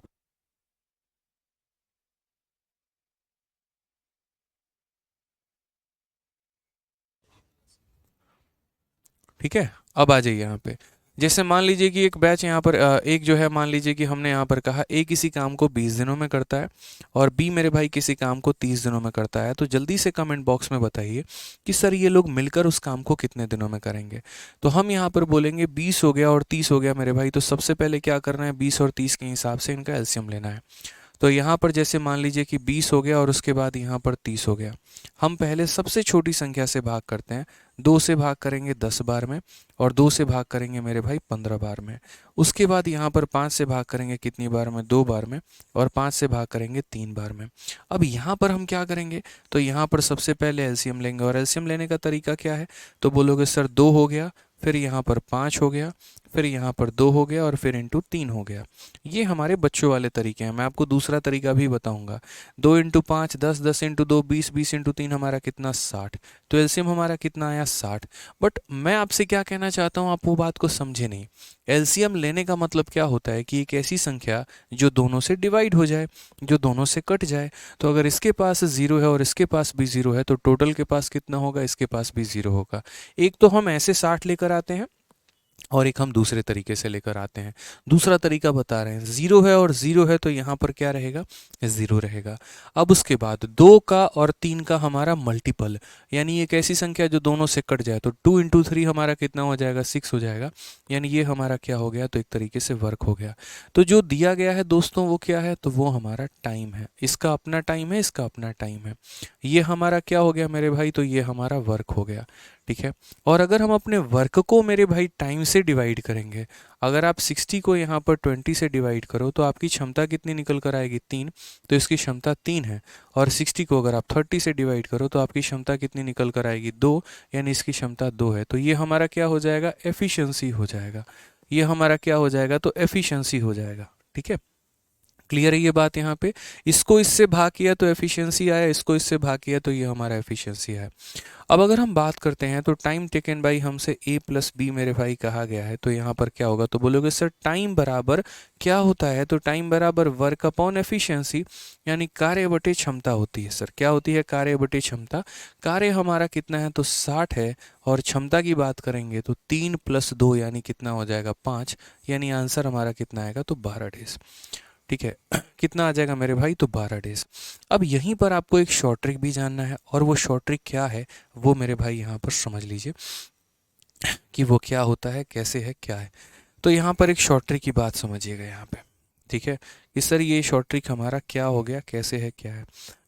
[SPEAKER 1] ठीक है, अब आ जाइए यहाँ पे। जैसे मान लीजिए कि एक बैच यहाँ पर एक जो है, मान लीजिए कि हमने यहाँ पर कहा ए किसी काम को 20 दिनों में करता है और बी मेरे भाई किसी काम को 30 दिनों में करता है, तो जल्दी से कमेंट बॉक्स में बताइए कि सर ये लोग मिलकर उस काम को कितने दिनों में करेंगे। तो हम यहाँ पर बोलेंगे 20 हो गया और 30 हो गया मेरे भाई, तो सबसे पहले क्या करना है, 20 और 30 के हिसाब से इनका एलसीएम लेना है। तो यहाँ पर जैसे मान लीजिए कि 20 हो गया और उसके बाद यहाँ पर 30 हो गया, हम पहले सबसे छोटी संख्या से भाग करते हैं, 2 से भाग करेंगे 10 बार में, और 2 से भाग करेंगे मेरे भाई 15 बार में। उसके बाद यहाँ पर 5 से भाग करेंगे कितनी बार में, 2 बार में, और 5 से भाग करेंगे 3 बार में। अब यहाँ पर हम क्या करेंगे, तो यहाँ पर सबसे पहले एलसीएम लेंगे, और एलसीएम लेने का तरीका क्या है, तो बोलोगे सर 2 हो गया, फिर यहाँ पर 5 हो गया, फिर यहाँ पर 2 हो गया और फिर इंटू 3 हो गया। ये हमारे बच्चों वाले तरीके हैं। मैं आपको दूसरा तरीका भी बताऊंगा। 2 इंटू 5 10, 10 इंटू 2 20, 20 इंटू 3 हमारा कितना 60। तो एलसीएम हमारा कितना आया 60। बट मैं आपसे क्या कहना चाहता हूँ, आप वो बात को समझे नहीं। एलसीएम लेने का मतलब क्या होता है कि एक ऐसी संख्या जो दोनों से डिवाइड हो जाए, जो दोनों से कट जाए। तो अगर इसके पास 0 है और इसके पास भी 0 है तो टोटल के पास कितना होगा, इसके पास भी 0 होगा। एक तो हम ऐसे 60 लेकर आते हैं और एक हम दूसरे तरीके से लेकर आते हैं। दूसरा तरीका बता रहे हैं, 0 है और 0 है तो यहाँ पर क्या रहेगा, 0 रहेगा। अब उसके बाद 2 का और 3 का हमारा मल्टीपल, यानी एक ऐसी संख्या जो दोनों से कट जाए। तो 2 इंटू 3 हमारा कितना हो जाएगा, 6 हो जाएगा। यानी ये हमारा क्या हो गया, तो एक तरीके से वर्क हो गया। तो जो दिया गया है दोस्तों वो क्या है, तो वो हमारा टाइम है। इसका अपना टाइम है, इसका अपना टाइम है। ये हमारा क्या हो गया मेरे भाई, तो ये हमारा वर्क हो गया। ठीक है। और अगर हम अपने वर्क को मेरे भाई टाइम से डिवाइड करेंगे, अगर आप 60 को यहाँ पर 20 से डिवाइड करो तो आपकी क्षमता कितनी निकल कर आएगी, 3। तो इसकी क्षमता 3 है। और 60 को अगर आप 30 से डिवाइड करो तो आपकी क्षमता कितनी निकल कर आएगी, 2। यानी इसकी क्षमता 2 है। तो ये हमारा क्या हो जाएगा, एफिशिएंसी हो जाएगा। ये हमारा क्या हो जाएगा, तो एफिशिएंसी हो जाएगा। ठीक है, क्लियर है ये बात यहाँ पे। इसको इससे भाग किया तो एफिशिएंसी आया, इसको इससे भाग किया तो ये हमारा एफिशिएंसी है। अब अगर हम बात करते हैं तो टाइम टेकन बाई हमसे a प्लस बी मेरे भाई कहा गया है, तो यहाँ पर क्या होगा, तो बोलोगे सर टाइम बराबर क्या होता है, तो टाइम बराबर वर्क अपॉन एफिशिएंसी, यानी कार्य बटे क्षमता होती है। सर क्या होती है, कार्य बटे क्षमता। कार्य हमारा कितना है, तो 60 है। और क्षमता की बात करेंगे तो 3 + 2 यानी कितना हो जाएगा, 5। यानी आंसर हमारा कितना आएगा, तो 12 डेज। ठीक है, कितना आ जाएगा मेरे भाई, तो 12 डेज। अब यहीं पर आपको एक शॉर्ट ट्रिक भी जानना है, और वो शॉर्ट ट्रिक क्या है वो मेरे भाई यहाँ पर समझ लीजिए कि वो क्या होता है, कैसे है, क्या है। तो यहाँ पर एक शॉर्ट ट्रिक की बात समझिएगा यहाँ पे। ठीक है, कि सर ये शॉर्ट ट्रिक हमारा क्या हो गया, कैसे है, क्या है।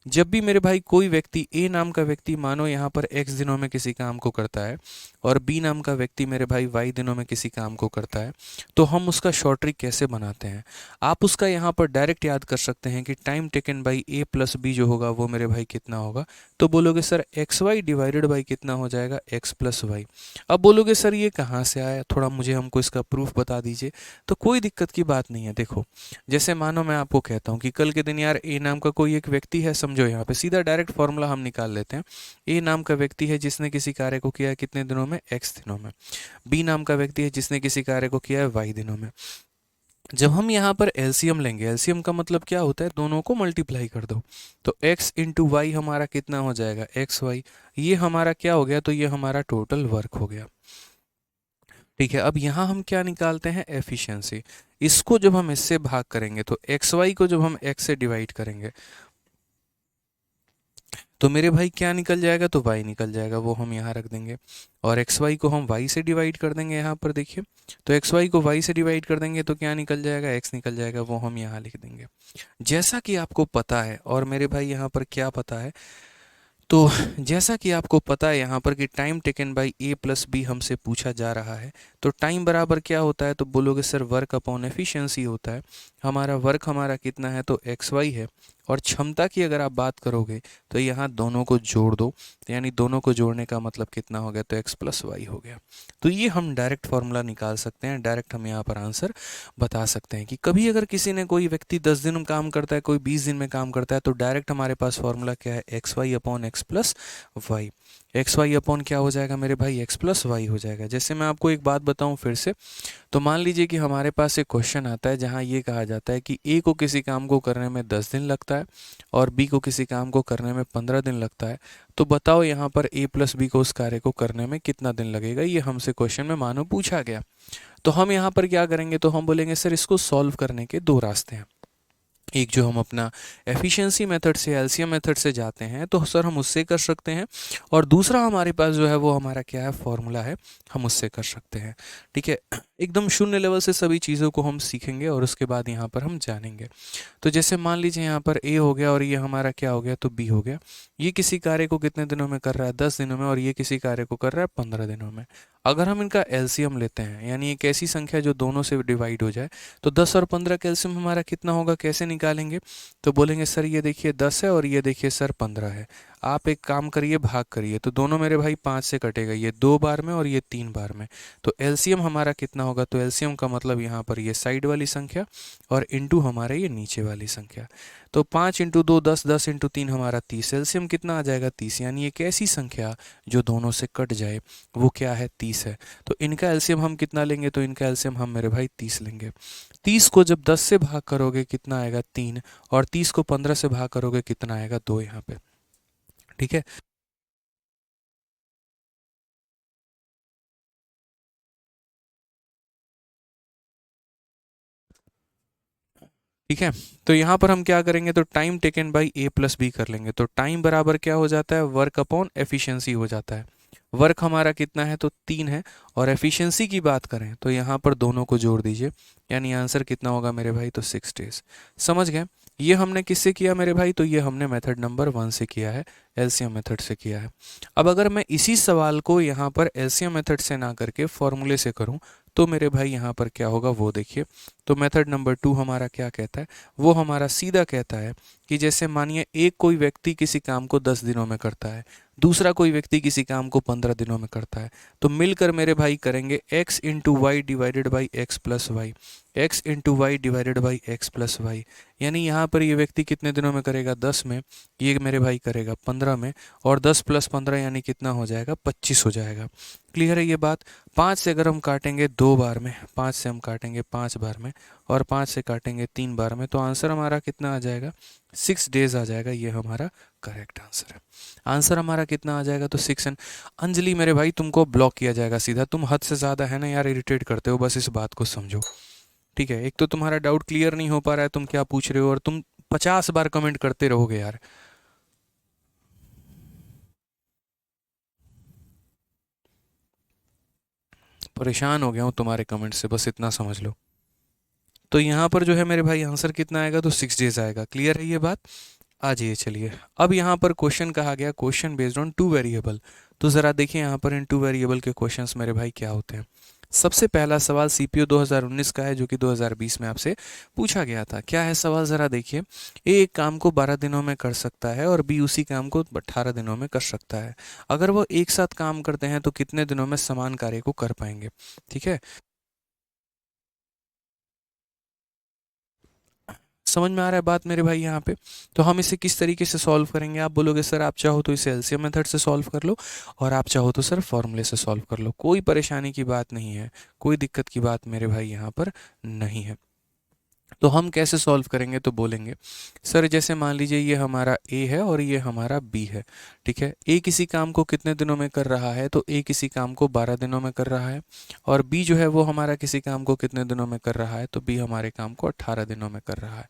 [SPEAKER 1] जब भी मेरे भाई कोई व्यक्ति, ए नाम का व्यक्ति मानो यहाँ पर x दिनों में किसी काम को करता है, और बी नाम का व्यक्ति मेरे भाई y दिनों में किसी काम को करता है, तो हम उसका शॉर्ट ट्रिक कैसे बनाते हैं। आप उसका यहाँ पर डायरेक्ट याद कर सकते हैं कि time taken by a + b जो होगा वो मेरे भाई कितना होगा। तो बोलोगे सर xy डिवाइडेड बाई कितना हो जाएगा, x + y। अब बोलोगे सर ये कहाँ से आया, थोड़ा मुझे हमको इसका प्रूफ बता दीजिए। तो कोई दिक्कत की बात नहीं है। देखो, जैसे मानो मैं आपको कहता हूँ कि कल के दिन यार ए नाम का कोई एक व्यक्ति है, समझो यहाँ पे सीधा डायरेक्ट फॉर्मूला हम निकाल लेते हैं। ए नाम का व्यक्ति है जिसने किसी कार्य को किया है कितने दिनों में, x दिनों में। बी नाम का व्यक्ति है जिसने किसी कार्य को किया है y दिनों में। जब हम यहाँ पर एलसीएम लेंगे, एलसीएम का मतलब क्या होता है, दोनों को मल्टीप्लाई कर दो। तो x इंटू वाई हमारा कितना हो जाएगा, xy। ये हमारा क्या हो गया, तो ये हमारा टोटल वर्क हो गया। ठीक है, अब यहाँ हम क्या निकालते हैं, एफिशिएंसी। इसको जब हम इससे भाग करेंगे तो xy को जब हम x से डिवाइड करेंगे तो मेरे भाई क्या निकल जाएगा, तो y निकल जाएगा, वो हम यहाँ रख देंगे। और xy को हम y से डिवाइड कर देंगे, यहाँ पर देखिए। तो xy को y से डिवाइड कर देंगे तो क्या निकल जाएगा, x निकल जाएगा, वो हम यहाँ लिख देंगे। जैसा कि आपको पता है, और मेरे भाई यहाँ पर क्या पता है, तो जैसा कि आपको पता है यहाँ पर कि time taken by a + b हमसे पूछा जा रहा है। तो टाइम बराबर क्या होता है, तो बोलोगे सर वर्क अपॉन एफिशिएंसी होता है। हमारा वर्क हमारा कितना है, तो xy है। और क्षमता की अगर आप बात करोगे तो यहाँ दोनों को जोड़ दो, यानी दोनों को जोड़ने का मतलब कितना हो गया, तो x + y हो गया। तो ये हम डायरेक्ट फार्मूला निकाल सकते हैं, डायरेक्ट हम यहाँ पर आंसर बता सकते हैं कि कभी अगर किसी ने, कोई व्यक्ति 10 दिन में काम करता है, कोई 20 दिन में काम करता है, तो डायरेक्ट हमारे पास फार्मूला क्या है, xy upon x + y। xy upon क्या हो जाएगा मेरे भाई, x + y हो जाएगा। जैसे मैं आपको एक बात बताऊं फिर से, तो मान लीजिए कि हमारे पास एक क्वेश्चन आता है जहां ये कहा जाता है कि a को किसी काम को करने में 10 दिन लगता है और b को किसी काम को करने में 15 दिन लगता है। तो बताओ यहाँ पर a + b को उस कार्य को करने में कितना दिन लगेगा, ये हमसे क्वेश्चन में मानो पूछा गया। तो हम यहाँ पर क्या करेंगे, तो हम बोलेंगे सर इसको सॉल्व करने के 2 रास्ते हैं। एक जो हम अपना एफिशिएंसी मेथड से, एलसीएम मेथड से जाते हैं, तो सर हम उससे कर सकते हैं। और दूसरा हमारे पास जो है वो हमारा क्या है, फॉर्मूला है, हम उससे कर सकते हैं। ठीक है, एकदम शून्य लेवल से सभी चीज़ों को हम सीखेंगे और उसके बाद यहाँ पर हम जानेंगे। तो जैसे मान लीजिए यहाँ पर ए हो गया और ये हमारा क्या हो गया, तो बी हो गया। ये किसी कार्य को कितने दिनों में कर रहा है, 10 दिनों में, और ये किसी कार्य को कर रहा है 15 दिनों में। अगर हम इनका एलसीएम लेते हैं, यानी एक ऐसी संख्या जो दोनों से डिवाइड हो जाए, तो 10 और 15 का एलसीएम हमारा कितना होगा, कैसे निकालेंगे। तो बोलेंगे सर ये देखिए 10 है और ये देखिए सर 15 है। आप एक काम करिए, भाग करिए, तो दोनों मेरे भाई 5 से कटेगा, ये 2 बार में और ये 3 बार में। तो एलसीएम हमारा कितना होगा, तो एलसीएम का मतलब यहाँ पर ये साइड वाली संख्या और इंटू हमारे ये नीचे वाली संख्या। तो 5 इंटू 2 10, 10 इंटू 3 हमारा 30, एलसीएम कितना आ जाएगा 30। यानी एक ऐसी संख्या जो दोनों से कट जाए वो क्या है, 30 है। तो इनका एलसीएम हम कितना लेंगे, तो इनका एलसीएम हम मेरे भाई 30 लेंगे। 30 को जब 10 से भाग करोगे कितना आएगा, 3, और 30 को 15 से भाग करोगे कितना आएगा, 2 यहाँ पे। ठीक है। ठीक है, तो यहाँ पर हम क्या करेंगे, तो time taken by A plus B कर लेंगे। तो टाइम बराबर क्या हो जाता है, वर्क अपॉन एफिशिएंसी हो जाता है। वर्क हमारा कितना है, तो 3 है, और एफिशिएंसी की बात करें तो यहाँ पर दोनों को जोड़ दीजिए, यानी आंसर कितना होगा मेरे भाई, तो 6 डेज। समझ गए। ये हमने किससे किया मेरे भाई, तो ये हमने मेथड नंबर 1 से किया है, एलसीएम मेथड से किया है। अब अगर मैं इसी सवाल को यहाँ पर एलसीएम मेथड से ना करके फॉर्मूले से करूँ तो मेरे भाई यहाँ पर क्या होगा वो देखिए। तो मेथड नंबर 2 हमारा क्या कहता है, वो हमारा सीधा कहता है कि जैसे मानिए एक कोई व्यक्ति किसी काम को 10 दिनों में करता है, दूसरा कोई व्यक्ति किसी काम को 15 दिनों में करता है, तो मिलकर मेरे भाई करेंगे x into y divided by x plus y, x into y divided by x plus y. यानी यहाँ पर ये व्यक्ति कितने दिनों में करेगा, 10 में, ये मेरे भाई करेगा 15 में, और 10 प्लस 15 यानी कितना हो जाएगा, 25 हो जाएगा। क्लियर है ये बात। 5 से अगर हम काटेंगे 2 बार में, 5 से हम काटेंगे 5 बार में, और 5 से काटेंगे 3 बार में, तो आंसर हमारा कितना आ जाएगा, 6 डेज आ जाएगा। ये हमारा करेक्ट आंसर है। आंसर हमारा कितना आ जाएगा, तो 6 एंड। अंजलि मेरे भाई तुमको ब्लॉक किया जाएगा सीधा, तुम हद से ज़्यादा है ना यार, इरिटेट करते हो, बस इस बात को समझो। ठीक है, एक तो तुम्हारा डाउट क्लियर नहीं हो पा रहा है, तुम क्या पूछ रहे हो, और तुम 50 बार कमेंट करते रहोगे यार। परेशान हो गया हूँ तुम्हारे कमेंट से, बस इतना समझ लो। तो यहाँ पर जो है मेरे भाई आंसर कितना आएगा, तो 6 डेज आएगा। क्लियर है ये बात। आ जाइए चलिए। अब यहाँ पर क्वेश्चन कहा गया, क्वेश्चन बेस्ड ऑन 2 वेरिएबल। तो ज़रा देखिए यहाँ पर इन 2 वेरिएबल के क्वेश्चंस मेरे भाई क्या होते हैं। सबसे पहला सवाल सीपीओ 2019 का है, जो कि 2020 में आपसे पूछा गया था। क्या है सवाल, ज़रा देखिए। ए एक काम को 12 दिनों में कर सकता है और बी उसी काम को 18 दिनों में कर सकता है। अगर वो एक साथ काम करते हैं तो कितने दिनों में समान कार्य को कर पाएंगे। ठीक है, समझ में आ रहा है बात मेरे भाई यहाँ पे। तो हम इसे किस तरीके से सॉल्व करेंगे, आप बोलोगे सर आप चाहो तो इसे एलसीएम मेथड से सॉल्व कर लो, और आप चाहो तो सर फॉर्मूले से सॉल्व कर लो, कोई परेशानी की बात नहीं है, कोई दिक्कत की बात मेरे भाई यहाँ पर नहीं है। तो हम कैसे सॉल्व करेंगे, तो बोलेंगे सर जैसे मान लीजिए ये हमारा ए है और ये हमारा बी है। ठीक है, ए किसी काम को कितने दिनों में कर रहा है, तो ए किसी काम को 12 दिनों में कर रहा है, और बी जो है वो हमारा किसी काम को कितने दिनों में कर रहा है, तो बी हमारे काम को 18 दिनों में कर रहा है।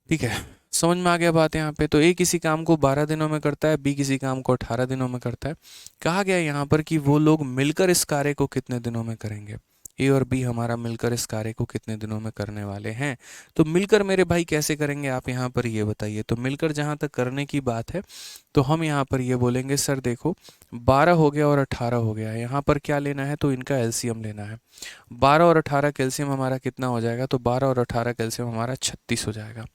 [SPEAKER 1] ठीक है, समझ में आ गया बात यहाँ पे। तो ए किसी काम को 12 दिनों में करता है, बी किसी काम को 18 दिनों में करता है। कहा गया यहाँ पर कि वो लोग मिलकर इस कार्य को कितने दिनों में करेंगे। ए और बी हमारा मिलकर इस कार्य को कितने दिनों में करने वाले हैं। तो मिलकर मेरे भाई कैसे करेंगे, आप यहाँ पर ये बताइए। तो मिलकर जहाँ तक करने की बात है, तो हम यहाँ पर ये बोलेंगे सर देखो 12 हो गया और 18 हो गया, यहाँ पर क्या लेना है, तो इनका एलसीएम लेना है। 12 और 18 कैल्शियम हमारा कितना हो जाएगा, तो 12 और 18 कैल्शियम हमारा 36 हो जाएगा।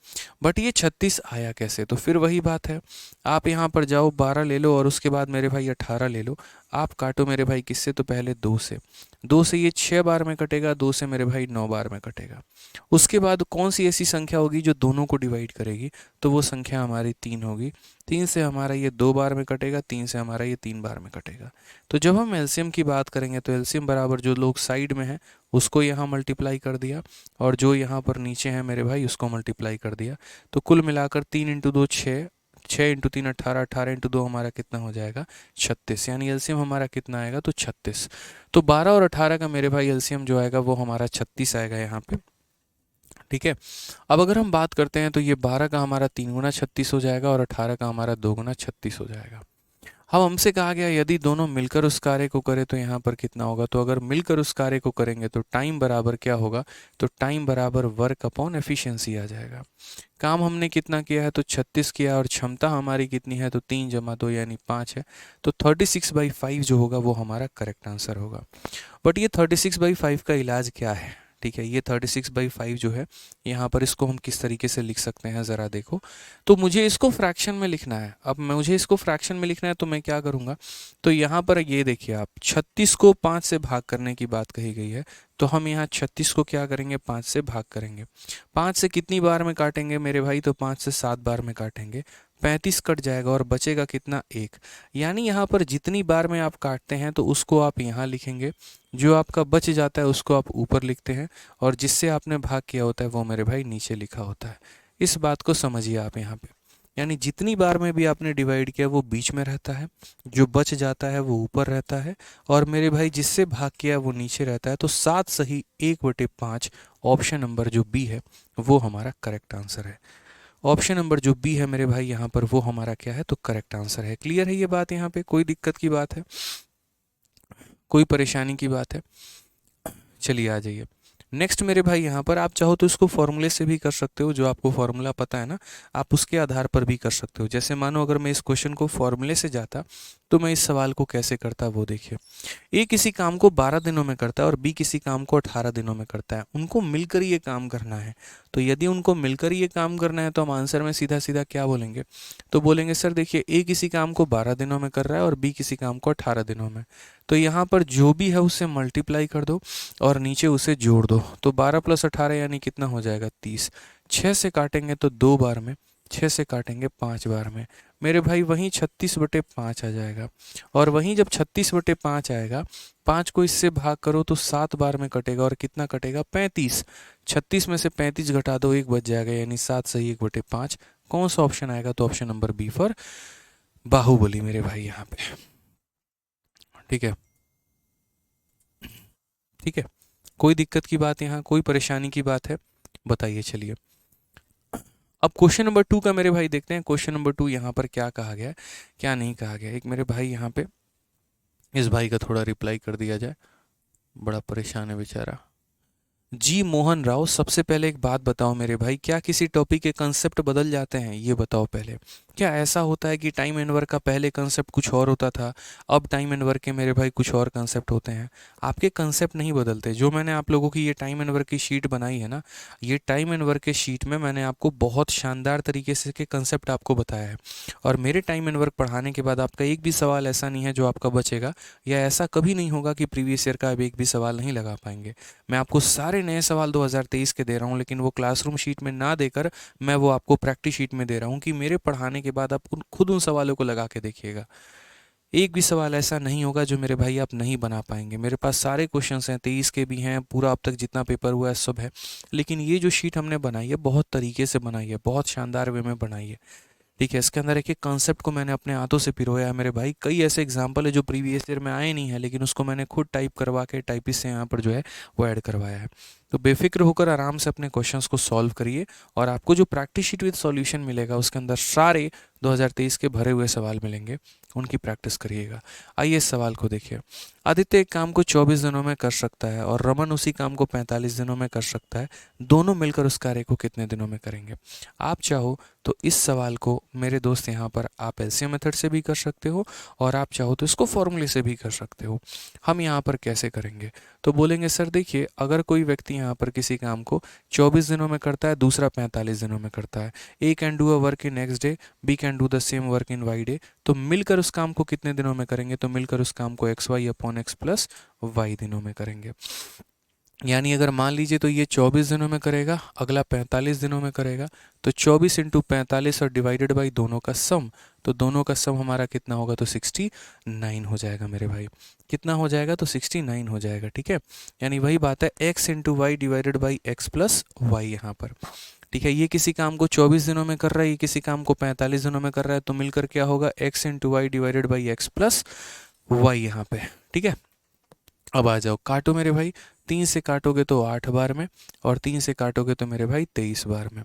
[SPEAKER 1] बट ये 36 आया कैसे, तो फिर वही बात है, आप यहाँ पर जाओ 12 ले लो और उसके बाद मेरे भाई 18 ले लो। आप काटो मेरे भाई किससे, तो पहले 2 से। 2 से ये 6 बार में कटेगा, 2 से मेरे भाई 9 बार में कटेगा। उसके बाद कौन सी ऐसी संख्या होगी जो दोनों को डिवाइड करेगी, तो वो संख्या हमारी 3 होगी। 3 से हमारा ये 2 बार में कटेगा, 3 से हमारा ये 3 बार में कटेगा। तो जब हम एलसीएम की बात करेंगे तो एलसीएम बराबर जो लोग साइड में हैं उसको यहाँ मल्टीप्लाई कर दिया, और जो यहाँ पर नीचे हैं मेरे भाई उसको मल्टीप्लाई कर दिया। तो कुल मिलाकर 3 इंटू 2 6, 6 इंटू 3 18, 18 इंटू 2 हमारा कितना हो जाएगा, 36। यानी एलसीएम हमारा कितना आएगा, तो 36। तो 12 और 18 का मेरे भाई एलसीएम जो आएगा वो हमारा 36 आएगा यहाँ पे। ठीक है, अब अगर हम बात करते हैं तो ये 12 का हमारा 3 गुना 36 हो जाएगा, और 18 का हमारा 2 गुना 36 हो जाएगा। अब हमसे कहा गया यदि दोनों मिलकर उस कार्य को करें तो यहाँ पर कितना होगा। तो अगर मिलकर उस कार्य को करेंगे तो टाइम बराबर क्या होगा, तो टाइम बराबर वर्क अपॉन एफिशिएंसी आ जाएगा। काम हमने कितना किया है, तो 36 किया, और क्षमता हमारी कितनी है, तो 3 जमा 2 यानी 5 है। तो 36/5 जो होगा वो हमारा करेक्ट आंसर होगा। बट ये 36/5 का इलाज क्या है, ठीक है, ये 36/5 जो है यहाँ पर इसको हम किस तरीके से लिख सकते हैं ज़रा देखो। तो मुझे इसको फ्रैक्शन में लिखना है। अब मुझे इसको फ्रैक्शन में लिखना है तो मैं क्या करूँगा, तो यहाँ पर ये देखिए आप 36 को 5 से भाग करने की बात कही गई है, तो हम यहाँ 36 को क्या करेंगे, 5 से भाग करेंगे। 5 से कितनी बार में काटेंगे मेरे भाई, तो 5 से 7 बार में काटेंगे। 35 कट जाएगा और बचेगा कितना, 1। यानी यहाँ पर जितनी बार में आप काटते हैं तो उसको आप यहाँ लिखेंगे, जो आपका बच जाता है उसको आप ऊपर लिखते हैं, और जिससे आपने भाग किया होता है वो मेरे भाई नीचे लिखा होता है। इस बात को समझिए आप यहाँ पे, यानी जितनी बार में भी आपने डिवाइड किया वो बीच में रहता है, जो बच जाता है वो ऊपर रहता है, और मेरे भाई जिससे भाग किया वो नीचे रहता है। तो 7 सही 1/5, ऑप्शन नंबर जो बी है वो हमारा करेक्ट आंसर है। ऑप्शन नंबर जो बी है मेरे भाई यहाँ पर वो हमारा क्या है, तो करेक्ट आंसर है। क्लियर है ये बात, यहाँ पे कोई दिक्कत की बात है, कोई परेशानी की बात है? चलिए आ जाइए नेक्स्ट मेरे भाई। यहाँ पर आप चाहो तो इसको फॉर्मूले से भी कर सकते हो, जो आपको फॉर्मूला पता है ना, आप उसके आधार पर भी कर सकते हो। जैसे मानो अगर मैं इस क्वेश्चन को फॉर्मूले से जाता तो मैं इस सवाल को कैसे करता, वो देखिए। ए किसी काम को 12 दिनों में करता है और बी किसी काम को 18 दिनों में करता है। उनको मिलकर ये काम करना है। तो यदि उनको मिलकर ये काम करना है तो हम आंसर में सीधा सीधा क्या बोलेंगे, तो बोलेंगे सर देखिए ए किसी काम को 12 दिनों में कर रहा है और बी किसी काम को 18 दिनों में। तो यहाँ पर जो भी है उससे मल्टीप्लाई कर दो और नीचे उसे जोड़ दो। तो 12 + 18 यानी कितना हो जाएगा, 30। 6 से काटेंगे तो 2 बार में, 6 से काटेंगे 5 बार में। मेरे भाई वहीं 36/5 आ जाएगा। और वहीं जब 36/5 आएगा, 5 को इससे भाग करो तो 7 बार में कटेगा, और कितना कटेगा, 35। 36 में से 35 घटा दो, 1 बच जाएगा, यानी 7 सही 1/5। कौन सा ऑप्शन आएगा, तो option number B for Baahubali मेरे भाई यहाँ पे। ठीक है, ठीक है, कोई दिक्कत की बात यहाँ, कोई परेशानी की बात है, बताइए। चलिए अब क्वेश्चन नंबर 2 का मेरे भाई देखते हैं। क्वेश्चन नंबर 2 यहाँ पर क्या कहा गया है, क्या नहीं कहा गया। एक मेरे भाई यहाँ पे, इस भाई का थोड़ा रिप्लाई कर दिया जाए, बड़ा परेशान है बेचारा। जी मोहन राव, सबसे पहले एक बात बताओ मेरे भाई, क्या किसी टॉपिक के कंसेप्ट बदल जाते हैं, ये बताओ पहले। क्या ऐसा होता है कि टाइम एंड वर्क का पहले कंसेप्ट कुछ और होता था, अब टाइम एंड वर्क के मेरे भाई कुछ और कंसेप्ट होते हैं? आपके कंसेप्ट नहीं बदलते। जो मैंने आप लोगों की ये टाइम एंड वर्क की शीट बनाई है ना, ये टाइम एंड वर्क के शीट में मैंने आपको बहुत शानदार तरीके से के कंसेप्ट आपको बताया है। और मेरे टाइम एंड वर्क पढ़ाने के बाद आपका एक भी सवाल ऐसा नहीं है जो आपका बचेगा, या ऐसा कभी नहीं होगा कि प्रीवियस ईयर का आप एक भी सवाल नहीं लगा पाएंगे। मैं आपको सारे नए सवाल 2023 के दे रहा हूँ, लेकिन वो क्लासरूम शीट में ना देकर मैं वो आपको प्रैक्टिस शीट में दे रहा हूँ कि मेरे पढ़ाने के बाद आप खुद उन सवालों को लगा के देखिएगा। एक भी सवाल ऐसा नहीं होगा जो मेरे भाई आप नहीं बना पाएंगे। मेरे पास सारे क्वेश्चंस हैं, 23 के भी हैं, पूरा अब तक जितना पेपर हुआ है सब है। लेकिन ये जो शीट हमने बनाई है बहुत तरीके से बनाई है, बहुत शानदार वे में बनाई है। ठीक है, इसके अंदर एक एक कॉन्सेप्ट को मैंने अपने हाथों से पिरोया है मेरे भाई। कई ऐसे एग्जाम्पल है जो प्रीवियस ईयर में आए नहीं है, लेकिन उसको मैंने खुद टाइप करवा के टाइपिस्ट से यहाँ पर जो है वो ऐड करवाया है। तो बेफिक्र होकर आराम से अपने क्वेश्चंस को सॉल्व करिए, और आपको जो प्रैक्टिस शीट विद सॉल्यूशन मिलेगा उसके अंदर सारे 2023 के भरे हुए सवाल मिलेंगे, उनकी प्रैक्टिस करिएगा। आइए इस सवाल को देखिए। आदित्य एक काम को 24 दिनों में कर सकता है और रमन उसी काम को 45 दिनों में कर सकता है। दोनों मिलकर उस कार्य को कितने दिनों में करेंगे? आप चाहो तो इस सवाल को मेरे दोस्त यहाँ पर आप एलसीएम मेथड से भी कर सकते हो, और आप चाहो तो इसको फॉर्मूले से भी कर सकते हो। हम यहाँ पर कैसे करेंगे, तो बोलेंगे सर देखिए, अगर कोई व्यक्ति यहाँ पर किसी काम को 24 दिनों में करता है, दूसरा 45 दिनों में करता है, A can do a work in next day, B can do the same work in Y day, तो मिलकर उस काम को कितने दिनों में करेंगे? तो मिलकर उस काम को XY/X+Y दिनों में करेंगे। यानी अगर मान लीजिए तो ये 24 दिनों में करेगा, अगला 45 दिनों में करेगा, तो 24 × 45 और डिवाइडेड बाई दोनों का सम, तो दोनों का सम हमारा कितना होगा? तो 69 हो जाएगा मेरे भाई। कितना हो जाएगा? तो 69 हो जाएगा। ठीक है, यानी वही बात है, x × y divided by X+Y यहाँ पर। ठीक है, ये किसी काम को 24 दिनों में कर रहा है, ये किसी काम को 45 दिनों में कर रहा है, तो मिलकर क्या होगा? x × y divided by X+Y यहाँ पे। ठीक है, अब आ जाओ काटो मेरे भाई। 3 से काटोगे तो 8 बार में, और 3 से काटोगे तो मेरे भाई 23 बार में।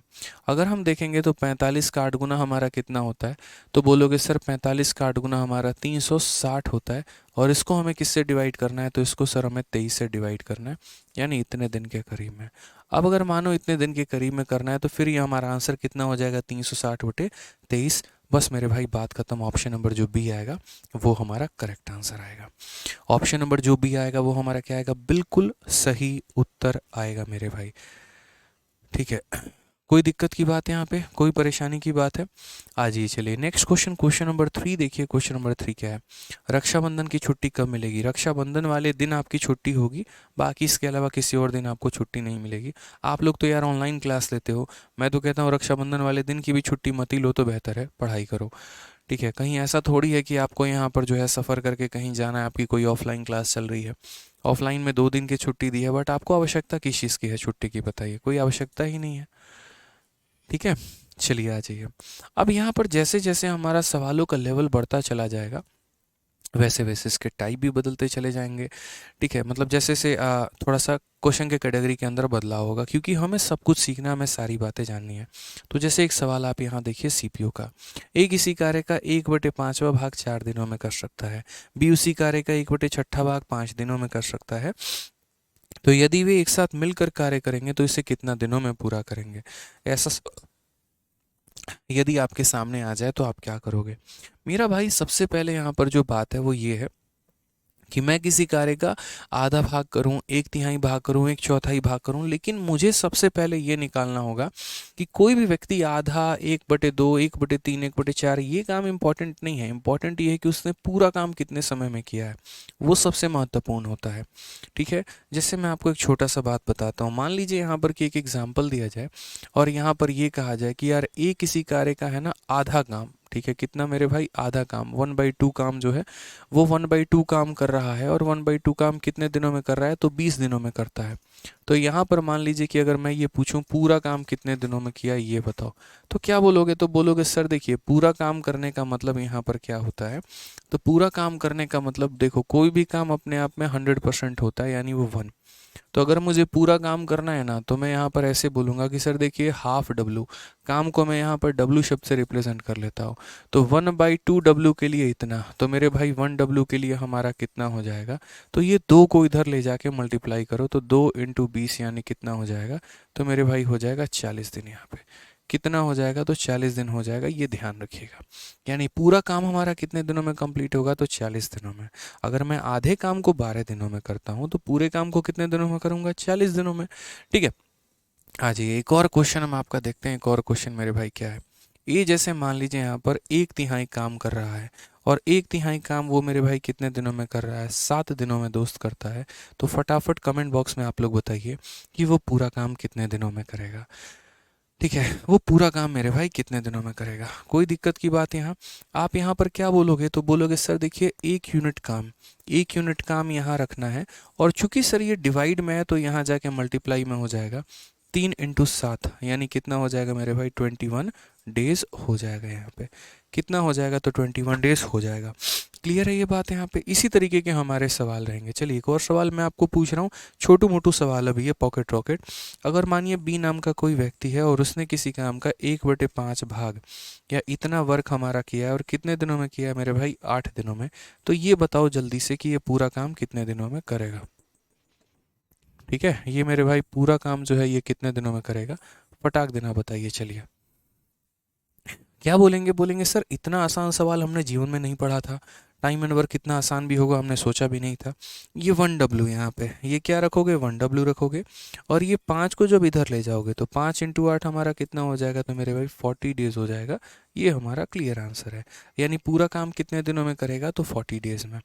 [SPEAKER 1] अगर हम देखेंगे तो 45 का 8 गुना हमारा कितना होता है, तो बोलोगे सर 45 का 8 गुना हमारा 360 होता है, और इसको हमें किससे डिवाइड करना है? तो इसको सर हमें 23 से डिवाइड करना है, यानी इतने दिन के करीब में। अब अगर मानो इतने दिन के करीब में करना है तो फिर ये हमारा आंसर कितना हो जाएगा? 360/23 बस मेरे भाई बात खत्म। ऑप्शन नंबर जो बी आएगा वो हमारा करेक्ट आंसर आएगा। ऑप्शन नंबर जो बी आएगा वो हमारा क्या आएगा, बिल्कुल सही उत्तर आएगा मेरे भाई। ठीक है, कोई दिक्कत की बात है यहाँ पे, कोई परेशानी की बात है? आ जाइए, चलिए नेक्स्ट क्वेश्चन, क्वेश्चन नंबर 3 देखिए। क्वेश्चन नंबर 3 क्या है, रक्षाबंधन की छुट्टी कब मिलेगी? रक्षाबंधन वाले दिन आपकी छुट्टी होगी, बाकी इसके अलावा किसी और दिन आपको छुट्टी नहीं मिलेगी। आप लोग तो यार ऑनलाइन क्लास लेते हो, मैं तो कहता हूँ रक्षाबंधन वाले दिन की भी छुट्टी मत ही लो तो बेहतर है, पढ़ाई करो। ठीक है, कहीं ऐसा थोड़ी है कि आपको यहाँ पर जो है सफ़र करके कहीं जाना है, आपकी कोई ऑफलाइन क्लास चल रही है। ऑफलाइन में 2 दिन की छुट्टी दी है, बट आपको आवश्यकता किस चीज़ की है छुट्टी की, बताइए? कोई आवश्यकता ही नहीं है। ठीक है, चलिए आ जाइए। अब यहाँ पर जैसे जैसे हमारा सवालों का लेवल बढ़ता चला जाएगा, वैसे वैसे इसके टाइप भी बदलते चले जाएंगे। ठीक है, मतलब जैसे से थोड़ा सा क्वेश्चन के कैटेगरी के अंदर बदलाव होगा, क्योंकि हमें सब कुछ सीखना, हमें सारी बातें जाननी है। तो जैसे एक सवाल आप यहाँ देखिए, सीपीयू का, ए किसी कार्य का 1/5वां भाग 4 दिनों में कर सकता है, बी उसी कार्य का 1/6 भाग 5 दिनों में कर सकता है, तो यदि वे एक साथ मिलकर कार्य करेंगे तो इसे कितना दिनों में पूरा करेंगे? ऐसा यदि आपके सामने आ जाए तो आप क्या करोगे? मेरा भाई सबसे पहले यहाँ पर जो बात है वो ये है कि मैं किसी कार्य का आधा भाग करूं, 1/3 भाग करूं, 1/4 भाग करूं, लेकिन मुझे सबसे पहले ये निकालना होगा कि कोई भी व्यक्ति आधा, 1/2, 1/3, 1/4, ये काम इंपॉर्टेंट नहीं है। इंपॉर्टेंट ये है कि उसने पूरा काम कितने समय में किया है, वो सबसे महत्वपूर्ण होता है। ठीक है, जैसे मैं आपको एक छोटा सा बात बताता हूँ। मान लीजिए यहाँ पर कि एक एग्जाम्पल दिया जाए और यहाँ पर ये कहा जाए कि यार ए किसी कार्य का है ना आधा काम, ठीक है, कितना मेरे भाई, आधा काम, 1/2 काम जो है वो 1/2 काम कर रहा है, और 1/2 काम कितने दिनों में कर रहा है, तो 20 दिनों में करता है। तो यहाँ पर मान लीजिए कि अगर मैं ये पूछूं पूरा काम कितने दिनों में किया, ये बताओ, तो क्या बोलोगे? तो बोलोगे सर देखिए, पूरा काम करने का मतलब यहाँ पर क्या होता है, तो पूरा काम करने का मतलब देखो, कोई भी काम अपने आप में 100% होता है, यानी वो 1। तो अगर मुझे पूरा काम करना है ना, तो मैं यहाँ पर ऐसे बोलूँगा कि सर देखिए, हाफ डब्लू, काम को मैं यहाँ पर डब्लू शब्द से रिप्रेजेंट कर लेता हूँ। तो 1/2 डब्लू के लिए इतना, तो मेरे भाई 1 डब्लू के लिए हमारा कितना हो जाएगा? तो ये 2 को इधर ले जाके मल्टीप्लाई करो, तो 2 × 20 यानी कितना हो जाएगा? तो मेरे भाई हो जाएगा 40 दिन। यहाँ पे कितना हो जाएगा? तो 40 दिन हो जाएगा, ये ध्यान रखिएगा। यानी पूरा काम हमारा कितने दिनों में कंप्लीट होगा? तो 40 दिनों में। अगर मैं आधे काम को 12 दिनों में करता हूँ, तो पूरे काम को कितने दिनों में करूँगा? 40 दिनों में। ठीक है, आ जाइए एक और क्वेश्चन हम आपका देखते हैं। एक और क्वेश्चन मेरे भाई क्या है, ये जैसे मान लीजिए यहाँ पर 1/3 काम कर रहा है, और 1/3 काम वो मेरे भाई कितने दिनों में कर रहा है? 7 दिनों में दोस्त करता है। तो फटाफट कमेंट बॉक्स में आप लोग बताइए कि वो पूरा काम कितने दिनों में करेगा। ठीक है, वो पूरा काम मेरे भाई कितने दिनों में करेगा? कोई दिक्कत की बात यहाँ? आप यहाँ पर क्या बोलोगे? तो बोलोगे सर देखिए, 1 यूनिट काम यहाँ रखना है, और चूंकि सर ये डिवाइड में है तो यहाँ जाके मल्टीप्लाई में हो जाएगा। 3 × 7 यानी कितना हो जाएगा मेरे भाई? 21 डेज हो जाएगा। यहाँ पे कितना हो जाएगा? तो 21 डेज हो जाएगा। क्लियर है ये बात यहाँ पे? इसी तरीके के हमारे सवाल रहेंगे। चलिए एक और सवाल मैं आपको पूछ रहा हूँ, छोटू मोटू सवाल अभी ये पॉकेट रॉकेट। अगर मानिए बी नाम का कोई व्यक्ति है और उसने किसी काम का 1/5 भाग या इतना वर्क हमारा किया है, और कितने दिनों में किया है मेरे भाई? 8 दिनों में। तो ये बताओ जल्दी से कि ये पूरा काम कितने दिनों में करेगा? ठीक है, ये मेरे भाई पूरा काम जो है ये कितने दिनों में करेगा? फटाक देना बताइए। चलिए क्या बोलेंगे? बोलेंगे सर इतना आसान सवाल हमने जीवन में नहीं पढ़ा था, टाइम एंड वर्क कितना आसान भी होगा हमने सोचा भी नहीं था। ये 1 डब्लू यहाँ पे, ये क्या रखोगे? 1 डब्लू रखोगे, और ये 5 को जब इधर ले जाओगे तो 5 × 8 हमारा कितना हो जाएगा? तो मेरे भाई 40 डेज हो जाएगा। ये हमारा क्लियर आंसर है। यानी पूरा काम कितने दिनों में करेगा? तो 40 डेज में।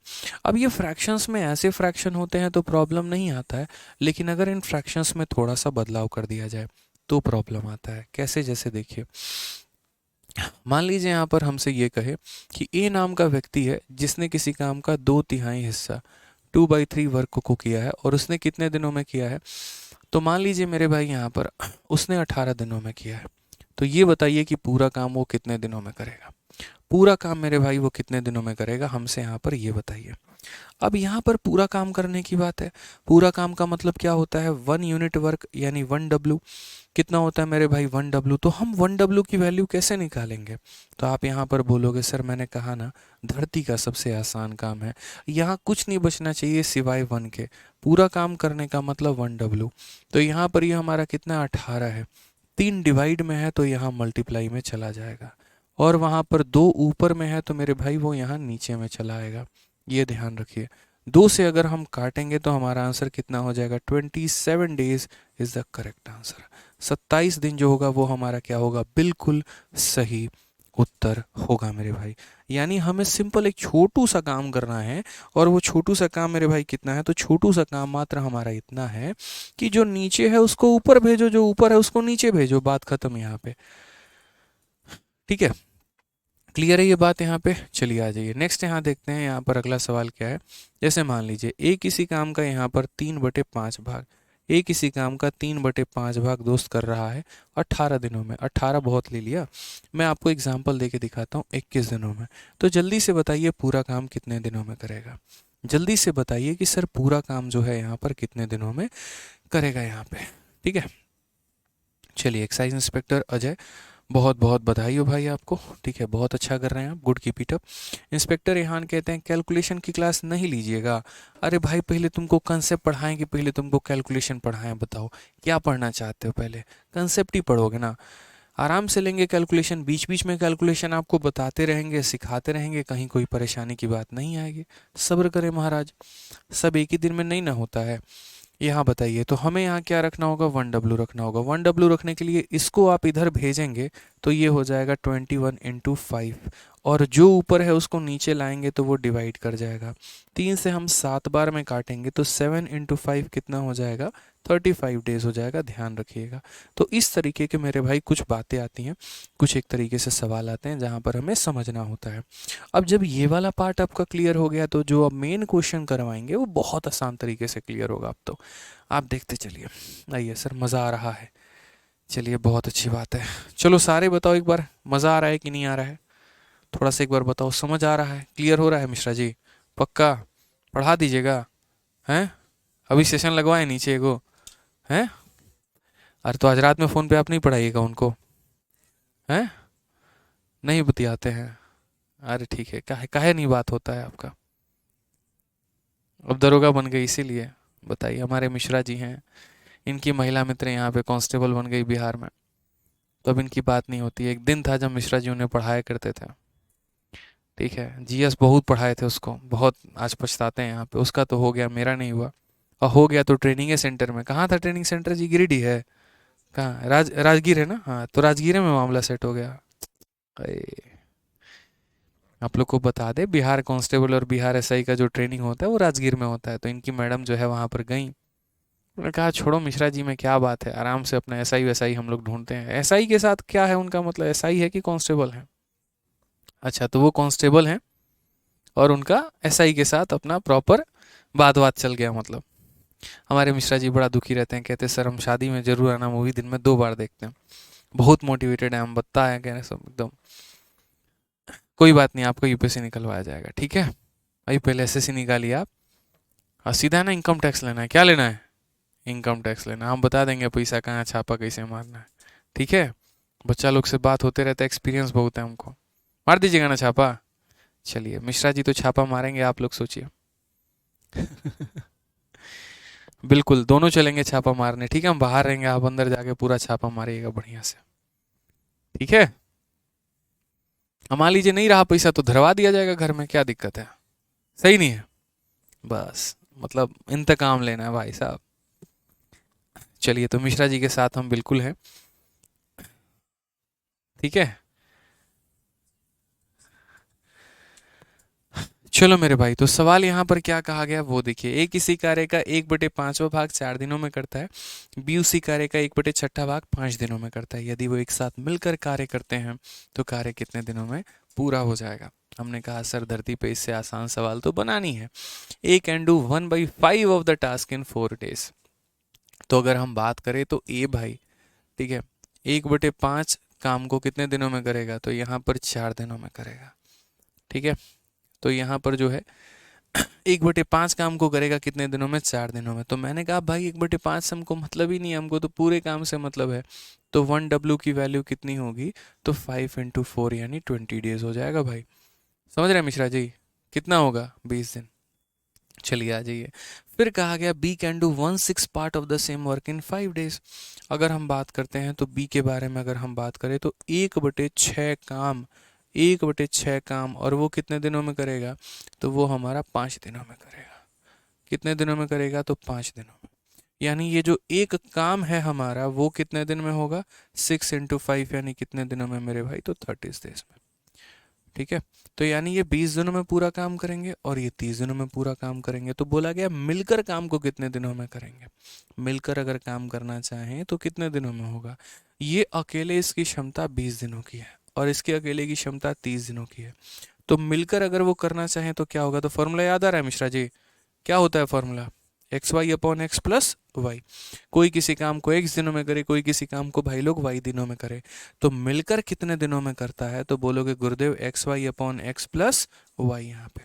[SPEAKER 1] अब ये फ्रैक्शंस में ऐसे फ्रैक्शन होते हैं तो प्रॉब्लम नहीं आता है, लेकिन अगर इन फ्रैक्शंस में थोड़ा सा बदलाव कर दिया जाए तो प्रॉब्लम आता है। कैसे? जैसे देखिए, मान लीजिए यहाँ पर हमसे ये कहे कि ए नाम का व्यक्ति है जिसने किसी काम का 2/3 हिस्सा 2/3 वर्क को किया है, और उसने कितने दिनों में किया है? तो मान लीजिए मेरे भाई यहाँ पर उसने 18 दिनों में किया है। तो ये बताइए कि पूरा काम वो कितने दिनों में करेगा? पूरा काम मेरे भाई वो कितने दिनों में करेगा? हमसे यहाँ पर ये बताइए। अब यहाँ पर पूरा काम करने की बात है। पूरा काम का मतलब क्या होता है? 1 यूनिट वर्क यानी 1 डब्लू। कितना होता है मेरे भाई? 1 डब्लू। तो हम 1 डब्लू की वैल्यू कैसे निकालेंगे? तो आप यहाँ पर बोलोगे सर मैंने कहा ना, धरती का सबसे आसान काम है, यहाँ कुछ नहीं बचना चाहिए सिवाय 1 के। पूरा काम करने का मतलब 1 डब्लू। तो यहाँ पर ये हमारा कितना? 18 है। 3 डिवाइड में है तो यहाँ मल्टीप्लाई में चला जाएगा, और वहाँ पर 2 ऊपर में है तो मेरे भाई वो यहाँ नीचे में चला आएगा, ये ध्यान रखिए। 2 से अगर हम काटेंगे तो हमारा आंसर कितना हो जाएगा, 27 days is the correct answer. 27 दिन जो होगा वो हमारा क्या होगा, बिल्कुल सही उत्तर होगा मेरे भाई। यानी हमें सिंपल एक छोटू सा काम करना है, और वो छोटू सा काम मेरे भाई कितना है, तो छोटू सा काम मात्र हमारा इतना है कि जो नीचे है उसको ऊपर भेजो, जो ऊपर है उसको नीचे भेजो, बात खत्म यहाँ पे। ठीक है, क्लियर है ये बात यहाँ पे। चलिए आ जाइए नेक्स्ट, यहाँ देखते हैं यहाँ पर अगला सवाल क्या है। जैसे मान लीजिए ए किसी काम का यहाँ पर 3/5 भाग, ए किसी काम का 3/5 भाग दोस्त कर रहा है 18 दिनों में। 18 बहुत ले लिया, मैं आपको एग्जाम्पल दे के दिखाता हूँ 21 दिनों में। तो जल्दी से बताइए पूरा काम कितने दिनों में करेगा, जल्दी से बताइए कि सर पूरा काम जो है यहाँ पर कितने दिनों में करेगा यहाँ पे। ठीक है, चलिए एक्साइज इंस्पेक्टर अजय, बहुत बहुत बधाई हो भाई आपको। ठीक है, बहुत अच्छा कर रहे हैं आप, good keep it up. Inspector Rehan कहते हैं कैलकुलेशन की क्लास नहीं लीजिएगा। अरे भाई पहले तुमको कंसेप्ट पढ़ाएं कि पहले तुमको कैलकुलेशन पढ़ाएं, बताओ क्या पढ़ना चाहते हो, पहले कंसेप्ट ही पढ़ोगे ना। आराम से लेंगे कैलकुलेशन, बीच बीच में कैलकुलेशन आपको बताते रहेंगे, सिखाते रहेंगे, कहीं कोई परेशानी की बात नहीं आएगी। सब्र करें महाराज, सब एक ही दिन में नहीं ना होता है। यहाँ बताइए, तो हमें यहाँ क्या रखना होगा, 1W रखना होगा। 1W रखने के लिए इसको आप इधर भेजेंगे तो ये हो जाएगा 21 × 5, और जो ऊपर है उसको नीचे लाएंगे तो वो डिवाइड कर जाएगा। 3 से हम 7 बार में काटेंगे तो 7 × 5 कितना हो जाएगा, 35 डेज हो जाएगा, ध्यान रखिएगा। तो इस तरीके के मेरे भाई कुछ बातें आती हैं, कुछ एक तरीके से सवाल आते हैं जहाँ पर हमें समझना होता है। अब जब ये वाला पार्ट आपका क्लियर हो गया तो जो अब मेन क्वेश्चन करवाएंगे वो बहुत आसान तरीके से क्लियर होगा। अब तो आप देखते चलिए। आइए सर, मज़ा आ रहा है, चलिए बहुत अच्छी बात है। चलो सारे बताओ एक बार, मज़ा आ रहा है कि नहीं आ रहा है, थोड़ा सा एक बार बताओ, समझ आ रहा है, क्लियर हो रहा है मिश्रा जी, पक्का पढ़ा दीजिएगा हैं। अभी सेशन लगवाए नीचे एगो हैं। अरे तो आज रात में फ़ोन पे आप नहीं पढ़ाइएगा उनको हैं, नहीं बतियाते हैं। अरे ठीक है, काहे काहे नहीं बात होता है आपका। अब दरोगा बन गई इसीलिए, बताइए, हमारे मिश्रा जी हैं, इनकी महिला मित्र यहाँ पे कांस्टेबल बन गई बिहार में, तो अब इनकी बात नहीं होती। एक दिन था जब मिश्रा जी उन्हें पढ़ाया करते थे। ठीक है, जीएस बहुत पढ़ाए थे उसको, बहुत आज पछताते हैं यहाँ पे। उसका तो हो गया, मेरा नहीं हुआ, और हो गया तो ट्रेनिंग सेंटर में। कहाँ था ट्रेनिंग सेंटर जी, गिरिडीह है, कहाँ, राजगीर है ना, हाँ तो राजगीर में मामला सेट हो गया। अरे आप लोग को बता दे, बिहार कांस्टेबल और बिहार एसआई का जो ट्रेनिंग होता है वो राजगीर में होता है। तो इनकी मैडम जो है वहाँ पर गई, उन्होंने कहा छोड़ो मिश्रा जी में क्या बात है, आराम से अपना एसआई वैसाई हम लोग ढूंढते हैं। एसआई के साथ क्या है उनका मतलब, एसआई है कि कांस्टेबल है। अच्छा, तो वो कांस्टेबल हैं और उनका एसआई के साथ अपना प्रॉपर बात बात चल गया। मतलब हमारे मिश्रा जी बड़ा दुखी रहते हैं, कहते हैं सर हम शादी में जरूर आना, मूवी दिन में 2 बार देखते हैं। बहुत मोटिवेटेड है हम, बता है कहने सब एकदम। कोई बात नहीं, आपको यूपीएससी निकलवाया जाएगा, ठीक है भाई। पहले एसएससी निकालिए आप, और सीधा ना इनकम टैक्स लेना है। क्या लेना है, इनकम टैक्स लेना, हम बता देंगे पैसा कहाँ छापा कैसे मारना है। ठीक है, बच्चा लोग से बात होते रहता है, एक्सपीरियंस बहुत है हमको। मार दीजिएगा ना छापा। चलिए मिश्रा जी तो छापा मारेंगे, आप लोग सोचिए। बिल्कुल दोनों चलेंगे छापा मारने, ठीक है, हम बाहर रहेंगे, आप अंदर जाके पूरा छापा मारिएगा बढ़िया से। ठीक है, मान लीजिए नहीं रहा पैसा तो धरवा दिया जाएगा घर में, क्या दिक्कत है, सही नहीं है। बस मतलब इंतकाम लेना है भाई साहब। चलिए, तो मिश्रा जी के साथ हम बिल्कुल हैं, ठीक है। चलो मेरे भाई, तो सवाल यहाँ पर क्या कहा गया वो देखिए। ए किसी कार्य का 1/5वां भाग 4 दिनों में करता है, बी उसी कार्य का 1/6 भाग 5 दिनों में करता है। यदि वो एक साथ मिलकर कार्य करते हैं तो कार्य कितने दिनों में पूरा हो जाएगा। हमने कहा सर धरती पे इससे आसान सवाल तो बनानी है। A can do 1/5 of the task in 4 days. तो अगर हम बात करें तो ए भाई, ठीक है, 1/5 काम को कितने दिनों में करेगा, तो यहाँ पर 4 दिनों में करेगा। ठीक है, तो यहाँ पर जो है 1/5 काम को करेगा कितने दिनों में, 4 दिनों में। तो मैंने कहा भाई 1/5 से हमको मतलब ही नहीं है, हमको तो पूरे काम से मतलब है। तो 1W की वैल्यू कितनी होगी, तो 5 × 4 यानी 20 डेज हो जाएगा भाई। समझ रहे हैं मिश्रा जी, कितना होगा, 20 दिन। चलिए आ जाइए, फिर कहा गया B can do 1/6 part of the same work in 5 days. अगर हम बात करते हैं तो बी के बारे में अगर हम बात करें तो 1/6 काम 1/6 काम, और वो कितने दिनों में करेगा, तो वो हमारा 5 दिनों में करेगा। कितने दिनों में करेगा, तो 5 दिनों में। यानी ये जो एक काम है हमारा वो कितने दिन में होगा, 6 × 5 यानी कितने दिनों में मेरे भाई, तो 30 डेज में। ठीक है, तो यानी ये 20 दिनों में पूरा काम करेंगे और ये 30 दिनों में पूरा काम करेंगे। तो बोला गया मिलकर काम को कितने दिनों में करेंगे, मिलकर अगर काम करना चाहें तो कितने दिनों में होगा। ये अकेले इसकी क्षमता 20 दिनों की है और इसके अकेले की क्षमता 30 दिनों की है। तो मिलकर अगर वो करना चाहें तो क्या होगा, तो फॉर्मूला याद आ रहा है मिश्रा जी, क्या होता है फॉर्मूला, XY/X+Y। कोई किसी काम को x दिनों में करे, कोई किसी काम को भाई लोग y दिनों में करे। तो मिलकर कितने दिनों में करता है, तो बोलोगे गुरुदेव XY/X+Y। यहाँ पे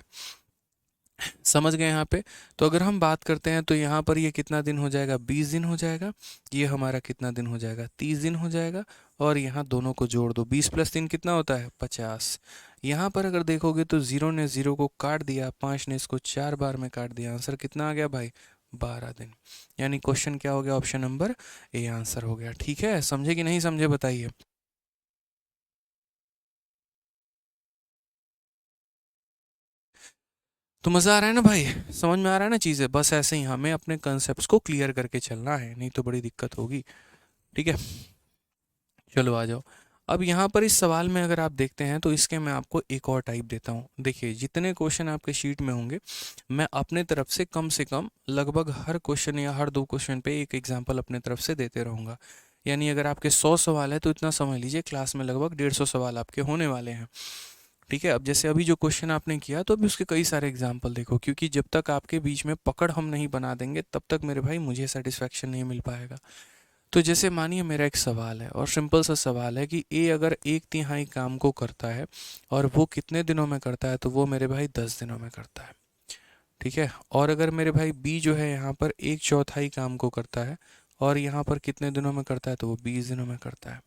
[SPEAKER 1] समझ गए यहाँ पे। तो अगर हम बात करते हैं तो यहाँ पर ये कितना दिन हो जाएगा, 20 दिन हो जाएगा। ये हमारा कितना दिन हो जाएगा, 30 दिन हो जाएगा। और यहाँ दोनों को जोड़ दो, 20 + 3 कितना होता है, 50। यहाँ पर अगर देखोगे तो 0 ने 0 को काट दिया, 5 ने इसको 4 बार में काट दिया, आंसर कितना आ गया भाई, 12 दिन। यानी क्वेश्चन क्या हो गया, ऑप्शन नंबर ए आंसर हो गया। ठीक है, समझे कि नहीं समझे बताइए। तो मज़ा आ रहा है ना भाई, समझ में आ रहा है ना चीज़ें। बस ऐसे ही हमें अपने कंसेप्ट को क्लियर करके चलना है, नहीं तो बड़ी दिक्कत होगी। ठीक है, चलो आ जाओ। अब यहाँ पर इस सवाल में अगर आप देखते हैं तो इसके मैं आपको एक और टाइप देता हूँ। देखिए जितने क्वेश्चन आपके शीट में होंगे मैं अपने तरफ से कम लगभग हर क्वेश्चन या हर 2 क्वेश्चन पे एक एग्जांपल अपने तरफ से देते रहूँगा। यानी अगर आपके 100 सवाल है तो इतना समझ लीजिए क्लास में लगभग 150 सवाल आपके होने वाले हैं। ठीक है, अब जैसे अभी जो क्वेश्चन आपने किया तो अभी उसके कई सारे एग्जाम्पल देखो, क्योंकि जब तक आपके बीच में पकड़ हम नहीं बना देंगे तब तक मेरे भाई मुझे सेटिस्फैक्शन नहीं मिल पाएगा। तो जैसे मानिए मेरा एक सवाल है और सिंपल सा सवाल है कि ए अगर 1/3 काम को करता है और वो कितने दिनों में करता है, तो वो मेरे भाई 10 दिनों में करता है। ठीक है, और अगर मेरे भाई बी जो है यहाँ पर 1/4 काम को करता है और यहाँ पर कितने दिनों में करता है, तो वो 20 दिनों में करता है।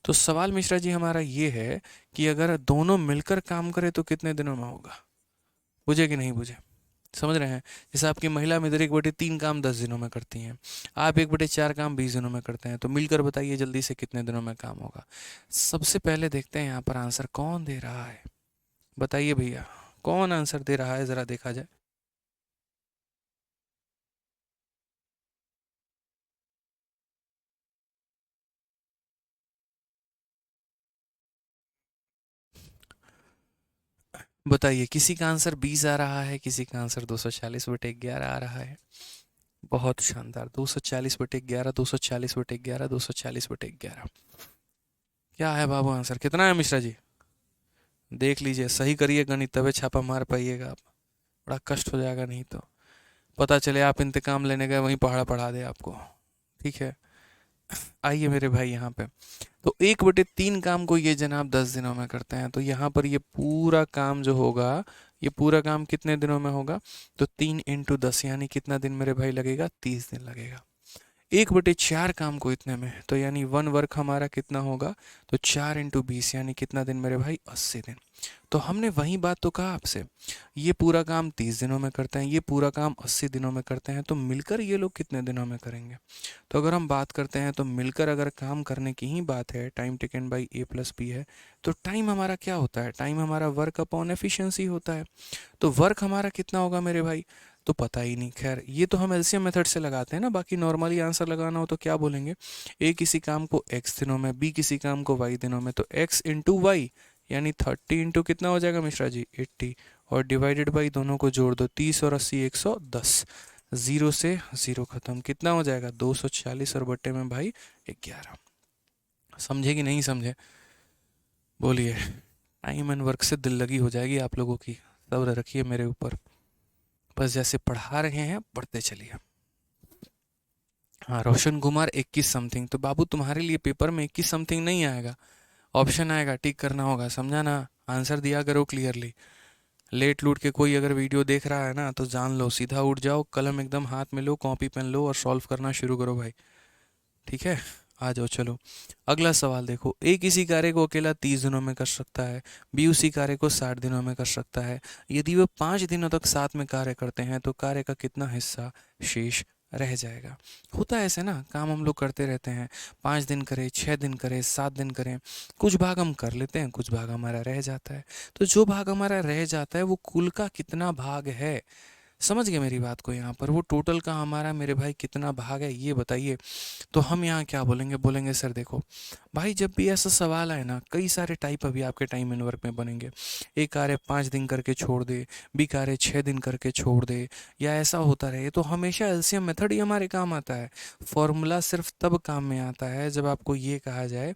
[SPEAKER 1] तो सवाल मिश्रा जी हमारा ये है कि अगर दोनों मिलकर काम करे तो कितने दिनों में होगा। बुझे कि नहीं बुझे, समझ रहे हैं। जैसे आपकी महिला मित्र 1/3 काम 10 दिनों में करती हैं, आप 1/4 काम 20 दिनों में करते हैं, तो मिलकर बताइए जल्दी से कितने दिनों में काम होगा। सबसे पहले देखते हैं यहाँ पर आंसर कौन दे रहा है, बताइए भैया कौन आंसर दे रहा है, ज़रा देखा जाए। बताइए, किसी का आंसर 20 आ रहा है, किसी का आंसर 240/11 आ रहा है। बहुत शानदार, 240/11, 240/11, 240/11। क्या है बाबू आंसर, कितना है मिश्रा जी, देख लीजिए, सही करिए गणित तबे छापा मार पाइएगा आप, बड़ा कष्ट हो जाएगा नहीं तो पता चले आप इंतकाम लेने गए वहीं पहाड़ा पढ़ा दे आपको। ठीक है, आइए मेरे भाई यहाँ पे, तो 1/3 काम को ये जनाब 10 दिनों में करते हैं, तो यहाँ पर ये पूरा काम जो होगा, ये पूरा काम कितने दिनों में होगा, तो 3 × 10 यानी कितना दिन मेरे भाई लगेगा, 30 दिन लगेगा। 1/4 काम को इतने में, तो यानी 1 वर्क हमारा कितना होगा, तो 4 × 20 यानी कितना दिन मेरे भाई, 80 दिन। तो हमने वही बात तो कहा आपसे, ये पूरा काम 30 दिनों में करते हैं, ये पूरा काम 80 दिनों में करते हैं, तो मिलकर ये लोग कितने दिनों में करेंगे। तो अगर हम बात करते हैं तो मिलकर अगर काम करने की ही बात है, टाइम टेकन बाई A+B है, तो टाइम हमारा क्या होता है, टाइम हमारा वर्क अपॉन एफिशिएंसी होता है। तो वर्क हमारा कितना होगा मेरे भाई, तो पता ही नहीं। खैर ये तो हम एलसीएम मेथड से लगाते हैं ना, बाकी नॉर्मली आंसर लगाना हो तो क्या बोलेंगे, ए किसी काम को x दिनों में, बी किसी काम को y दिनों में, तो x × y यानी 30 × कितना हो जाएगा मिश्रा जी, 80, और डिवाइडेड बाई दोनों को जोड़ दो, 30 और 80 110, 0 से 0 खत्म, कितना हो जाएगा 240 और बट्टे में भाई 11। समझे कि नहीं समझे, बोलिए। टाइम एंड वर्क से दिल लगी हो जाएगी आप लोगों की, सब्र रखिए मेरे ऊपर, बस जैसे पढ़ा रहे हैं पढ़ते चलिए। हाँ, रोशन कुमार 21 समथिंग, तो बाबू तुम्हारे लिए पेपर में 21 समथिंग नहीं आएगा, ऑप्शन आएगा, टिक करना होगा, समझा ना। आंसर दिया करो क्लियरली। लेट लूट के कोई अगर वीडियो देख रहा है ना तो जान लो, सीधा उठ जाओ, कलम एकदम हाथ में लो, कॉपी पेन लो और सॉल्व करना शुरू करो भाई। ठीक है, आ जाओ चलो। अगला सवाल देखो, ए किसी कार्य को अकेला 30 दिनों में कर सकता है, बी उसी कार्य को 60 दिनों में कर सकता है। यदि वे 5 दिनों तक साथ में कार्य करते हैं तो कार्य का कितना हिस्सा शेष रह जाएगा। होता है ऐसे ना, काम हम लोग करते रहते हैं, 5 दिन करें, 6 दिन करें, 7 दिन करें, कुछ भाग हम कर लेते हैं, कुछ भाग हमारा रह जाता है। तो जो भाग हमारा रह जाता है वो कुल का कितना भाग है, समझ गए मेरी बात को? यहाँ पर वो टोटल का हमारा मेरे भाई कितना भाग है ये बताइए। तो हम यहाँ क्या बोलेंगे, बोलेंगे सर देखो भाई, जब भी ऐसा सवाल आए ना, कई सारे टाइप अभी आपके टाइम एंड वर्क में बनेंगे। एक कार्य 5 दिन करके छोड़ दे, बी कार्य 6 दिन करके छोड़ दे, या ऐसा होता रहे, तो हमेशा एलसीएम मेथड ही हमारे काम आता है। फॉर्मूला सिर्फ तब काम में आता है जब आपको ये कहा जाए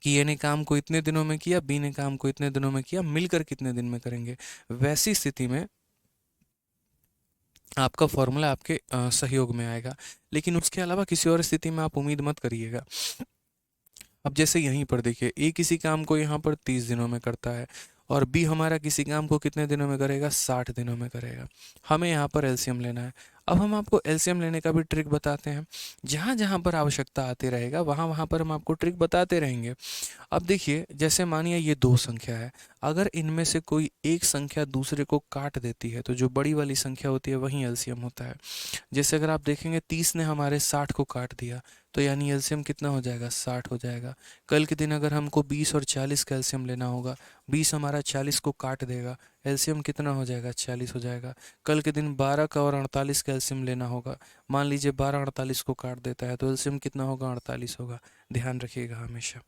[SPEAKER 1] कि ए ने काम को इतने दिनों में किया, बी ने काम को इतने दिनों में किया, मिलकर कितने दिन में करेंगे। वैसी स्थिति में आपका फॉर्मूला आपके सहयोग में आएगा। लेकिन उसके अलावा किसी और स्थिति में आप उम्मीद मत करिएगा। अब जैसे यहीं पर देखिए, ए किसी काम को यहाँ पर 30 दिनों में करता है, और बी हमारा किसी काम को कितने दिनों में करेगा, 60 दिनों में करेगा। हमें यहाँ पर एलसीएम लेना है। अब हम आपको एलसीएम लेने का भी ट्रिक बताते हैं। जहाँ जहाँ पर आवश्यकता आती रहेगा वहाँ वहाँ पर हम आपको ट्रिक बताते रहेंगे। अब देखिए, जैसे मानिए ये दो संख्या है, अगर इनमें से कोई एक संख्या दूसरे को काट देती है तो जो बड़ी वाली संख्या होती है वही एलसीएम होता है। जैसे अगर आप देखेंगे 30 ने हमारे 60 को काट दिया, तो यानी एलसीएम कितना हो जाएगा, 60 हो जाएगा। कल के दिन अगर हमको 20 और 40 का एलसीएम लेना होगा, 20 हमारा 40 को काट देगा, एलसीएम कितना हो जाएगा, 40 हो जाएगा। कल के दिन 12 का और 48 का एलसीएम लेना होगा, मान लीजिए 12 48 को काट देता है, तो एलसीएम कितना होगा, 48 होगा। ध्यान रखिएगा हमेशा।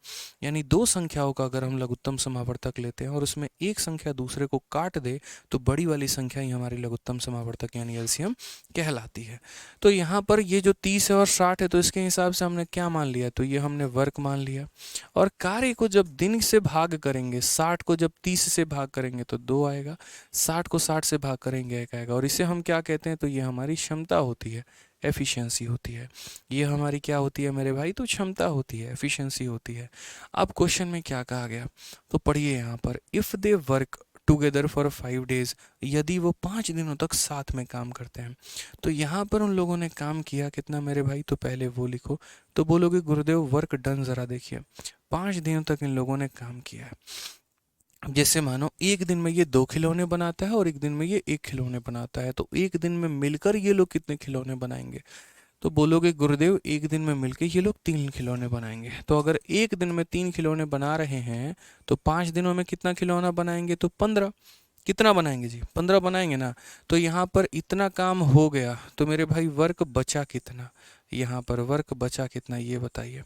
[SPEAKER 1] यानी दो संख्याओं का अगर हम लघुत्तम समावर्तक लेते हैं और उसमें एक संख्या दूसरे को काट दे, तो बड़ी वाली संख्या ही हमारी लघुत्तम समावर्तक यानी एलसीएम कहलाती है। तो यहाँ पर ये जो 30 है और 60 है, तो इसके हिसाब से हमने क्या मान लिया, तो ये हमने वर्क मान लिया। और कार्य को जब दिन से भाग करेंगे, 60 को जब 30 से भाग करेंगे तो 2 आएगा, 60 को 60 से भाग करेंगे 1 आएगा। और इसे हम क्या कहते हैं, तो ये हमारी क्षमता होती है, एफिशिएंसी होती है। ये हमारी क्या होती है मेरे भाई, तो क्षमता होती है, एफिशिएंसी होती है। अब क्वेश्चन में क्या कहा गया, तो पढ़िए यहाँ पर, if they work together for 5 days, यदि वो 5 दिनों तक साथ में काम करते हैं। तो यहाँ पर उन लोगों ने काम किया कितना मेरे भाई, तो पहले वो लिखो। तो बोलोगे गुरुदेव वर्क डन, ज़रा देखिए 5 दिनों तक इन लोगों ने काम किया है। अब जैसे मानो एक दिन में ये 2 खिलौने बनाता है और एक दिन में ये 1 खिलौने बनाता है, तो एक दिन में मिलकर ये लोग कितने खिलौने बनाएंगे, तो बोलोगे गुरुदेव एक दिन में मिलके ये लोग 3 खिलौने बनाएंगे। तो अगर एक दिन में 3 खिलौने बना रहे हैं, तो 5 दिनों में कितना खिलौना बनाएंगे, तो 15। कितना बनाएंगे जी, 15 बनाएंगे ना। तो यहाँ पर इतना काम हो गया, तो मेरे भाई वर्क बचा कितना, यहाँ पर वर्क बचा कितना ये बताइए।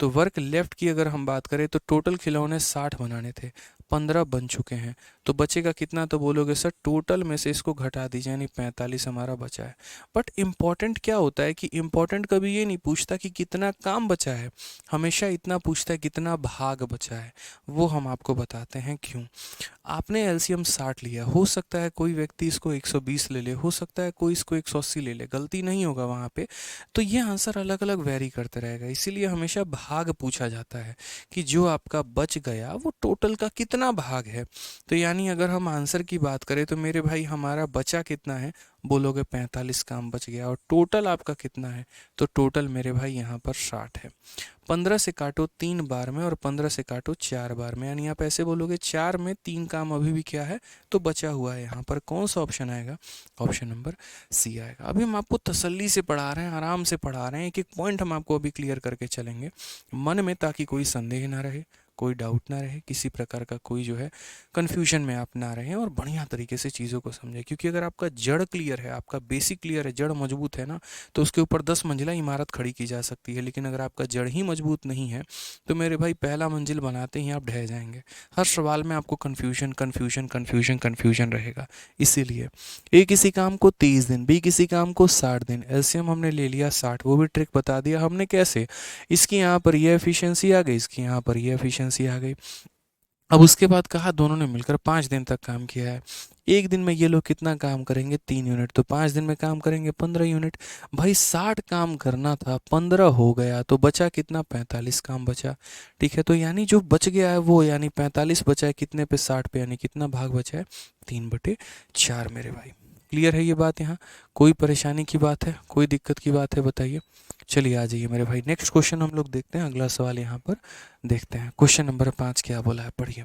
[SPEAKER 1] तो वर्क लेफ्ट की अगर हम बात करें, तो टोटल खिलौने 60 बनाने थे, 15 बन चुके हैं, तो बचेगा कितना, तो बोलोगे सर टोटल में से इसको घटा दीजिए, यानी 45 हमारा बचा है। बट इम्पॉर्टेंट क्या होता है कि इम्पॉर्टेंट कभी ये नहीं पूछता कि कितना काम बचा है, हमेशा इतना पूछता है कितना भाग बचा है। वो हम आपको बताते हैं क्यों। आपने एलसीएम 60 लिया, हो सकता है कोई व्यक्ति इसको 120 ले ले, हो सकता है कोई इसको 180 ले ले, गलती नहीं होगा वहाँ पे। तो ये आंसर अलग अलग वेरी करते रहेगा, इसीलिए हमेशा भाग पूछा जाता है कि जो आपका बच गया वो टोटल का कितना भाग है। तो यानी अगर हम आंसर की बात करें, तो मेरे भाई हमारा बचा कितना है, बोलोगे 45 काम बच गया। और टोटल आपका कितना है, तो टोटल मेरे भाई यहाँ पर 60 है। 15 से काटो 3 बार में और 15 से काटो 4 बार में, यानी आप ऐसे बोलोगे 4 में 3 काम अभी भी क्या है, तो बचा हुआ है। यहाँ पर कौन सा ऑप्शन आएगा, ऑप्शन नंबर सी आएगा। अभी हम आपको तसल्ली से पढ़ा रहे हैं, आराम से पढ़ा रहे हैं, एक एक पॉइंट हम आपको अभी क्लियर करके चलेंगे मन में, ताकि कोई संदेह ना रहे, कोई डाउट ना रहे, किसी प्रकार का कोई जो है कन्फ्यूजन में आप ना रहें, और बढ़िया तरीके से चीज़ों को समझें। क्योंकि अगर आपका जड़ क्लियर है, आपका बेसिक क्लियर है, जड़ मजबूत है ना, तो उसके ऊपर 10 मंजिला इमारत खड़ी की जा सकती है। लेकिन अगर आपका जड़ ही मजबूत नहीं है, तो मेरे भाई पहला मंजिल बनाते ही आप ढह जाएंगे। हर सवाल में आपको कन्फ्यूजन कन्फ्यूजन कन्फ्यूजन कन्फ्यूजन रहेगा। इसीलिए ए किसी काम को 30 दिन, बी किसी काम को 60 दिन, एलसीएम हमने ले लिया 60, वो भी ट्रिक बता दिया हमने कैसे। इसकी यहाँ पर ये एफिशिएंसी आ गई, इसकी यहाँ पर ये एफिशिएंसी आ गई। अब उसके बाद कहा दोनों ने मिलकर 5 दिन तक काम किया है। एक दिन में ये लोग कितना काम करेंगे, 3 यूनिट, तो 5 दिन में काम करेंगे 15 यूनिट। भाई 60 काम करना था, 15 हो गया, तो बचा कितना, 45 काम बचा। ठीक है, तो यानी जो बच गया है वो, यानी 45 बचा है कितने पे, 60 पे, यानी कितना भाग बचा है, 3/4 मेरे भाई। क्लियर है ये बात, यहाँ कोई परेशानी की बात है, कोई दिक्कत की बात है, बताइए। चलिए आ जाइए मेरे भाई, नेक्स्ट क्वेश्चन हम लोग देखते हैं, अगला सवाल यहाँ पर देखते हैं। क्वेश्चन नंबर 5 क्या बोला है, पढ़िए।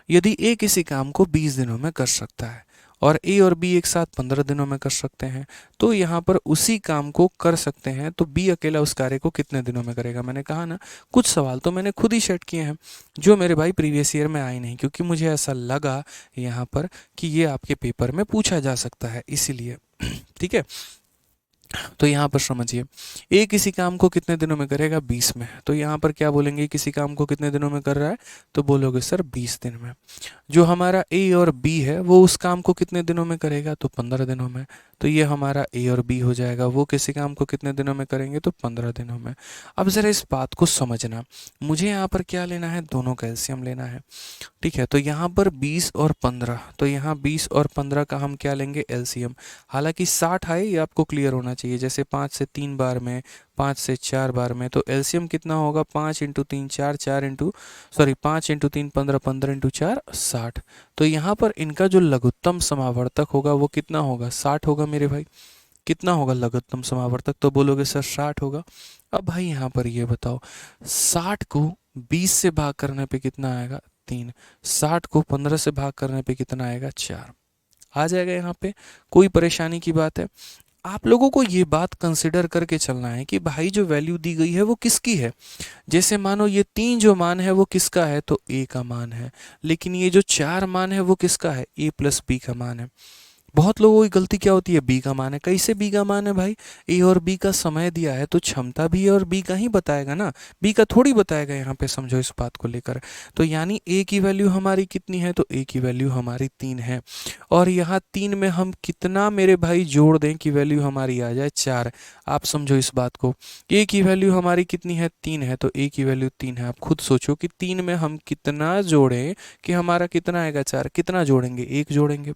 [SPEAKER 1] यदि ए किसी काम को 20 दिनों में कर सकता है और ए और बी एक साथ 15 दिनों में कर सकते हैं, तो यहाँ पर उसी काम को कर सकते हैं। तो बी अकेला उस कार्य को कितने दिनों में करेगा? मैंने कहा ना, कुछ सवाल तो मैंने खुद ही सेट किए हैं जो मेरे भाई प्रीवियस ईयर में आए नहीं, क्योंकि मुझे ऐसा लगा यहाँ पर कि ये आपके पेपर में पूछा जा सकता है, इसीलिए। ठीक है, तो यहाँ पर समझिए, ए किसी काम को कितने दिनों में करेगा? 20 में। तो यहाँ पर क्या बोलेंगे, किसी काम को कितने दिनों में कर रहा है? तो बोलोगे सर 20 दिन में। जो हमारा ए और बी है वो उस काम को कितने दिनों में करेगा? तो 15 दिनों में। तो ये हमारा ए और बी हो जाएगा। वो किसी काम को कितने दिनों में करेंगे? तो 15 दिनों में। अब ज़रा इस बात को समझना, मुझे यहाँ पर क्या लेना है? दोनों का एलसीएम लेना है। ठीक है, तो यहाँ पर 20 और 15, तो यहाँ 20 और 15 का हम क्या लेंगे? एलसीएम। हालांकि 60 आए, ये आपको क्लियर होना चाहिए। जैसे 5 से 3 बार में, 5 से 4 बार में, तो एलसीएम कितना होगा? 5 इंटू 3 4, 4 इंटू 5 इंटू 3 15, 15 इंटू 4 60। तो यहाँ पर इनका जो लघुत्तम समावर्तक होगा वो कितना होगा? 60 होगा मेरे भाई। कितना होगा लघुत्तम समावर्तक? तो बोलोगे सर 60 होगा। अब भाई यहाँ पर ये बताओ, 60 को 20 से भाग करने पे कितना आएगा? 3। 60 को 15 से भाग करने पे कितना आएगा? 4। आ जाएगा यहाँ पे, कोई परेशानी की बात है? आप लोगों को ये बात कंसिडर करके चलना है कि भाई जो वैल्यू दी गई है वो किसकी है। जैसे मानो ये 3 जो मान है वो किसका है? तो ए का मान है। लेकिन ये जो 4 मान है वो किसका है? ए प्लस बी का मान है। बहुत लोगों की गलती क्या होती है? बी का मान है। कैसे बी का मान है भाई? ए और बी का समय दिया है तो क्षमता भी ए और बी का ही बताएगा ना, बी का थोड़ी बताएगा। यहाँ पे समझो इस बात को लेकर। तो यानी ए की वैल्यू हमारी कितनी है? तो ए की वैल्यू हमारी 3 है। और यहाँ 3 में हम कितना मेरे भाई जोड़ दें कि वैल्यू हमारी आ जाए 4? आप समझो इस बात को। ए की वैल्यू हमारी कितनी है? 3 है, तो ए की वैल्यू 3 है। आप खुद सोचो कि 3 में हम कितना जोड़ें कि हमारा कितना आएगा? 4। कितना जोड़ेंगे? 1 जोड़ेंगे।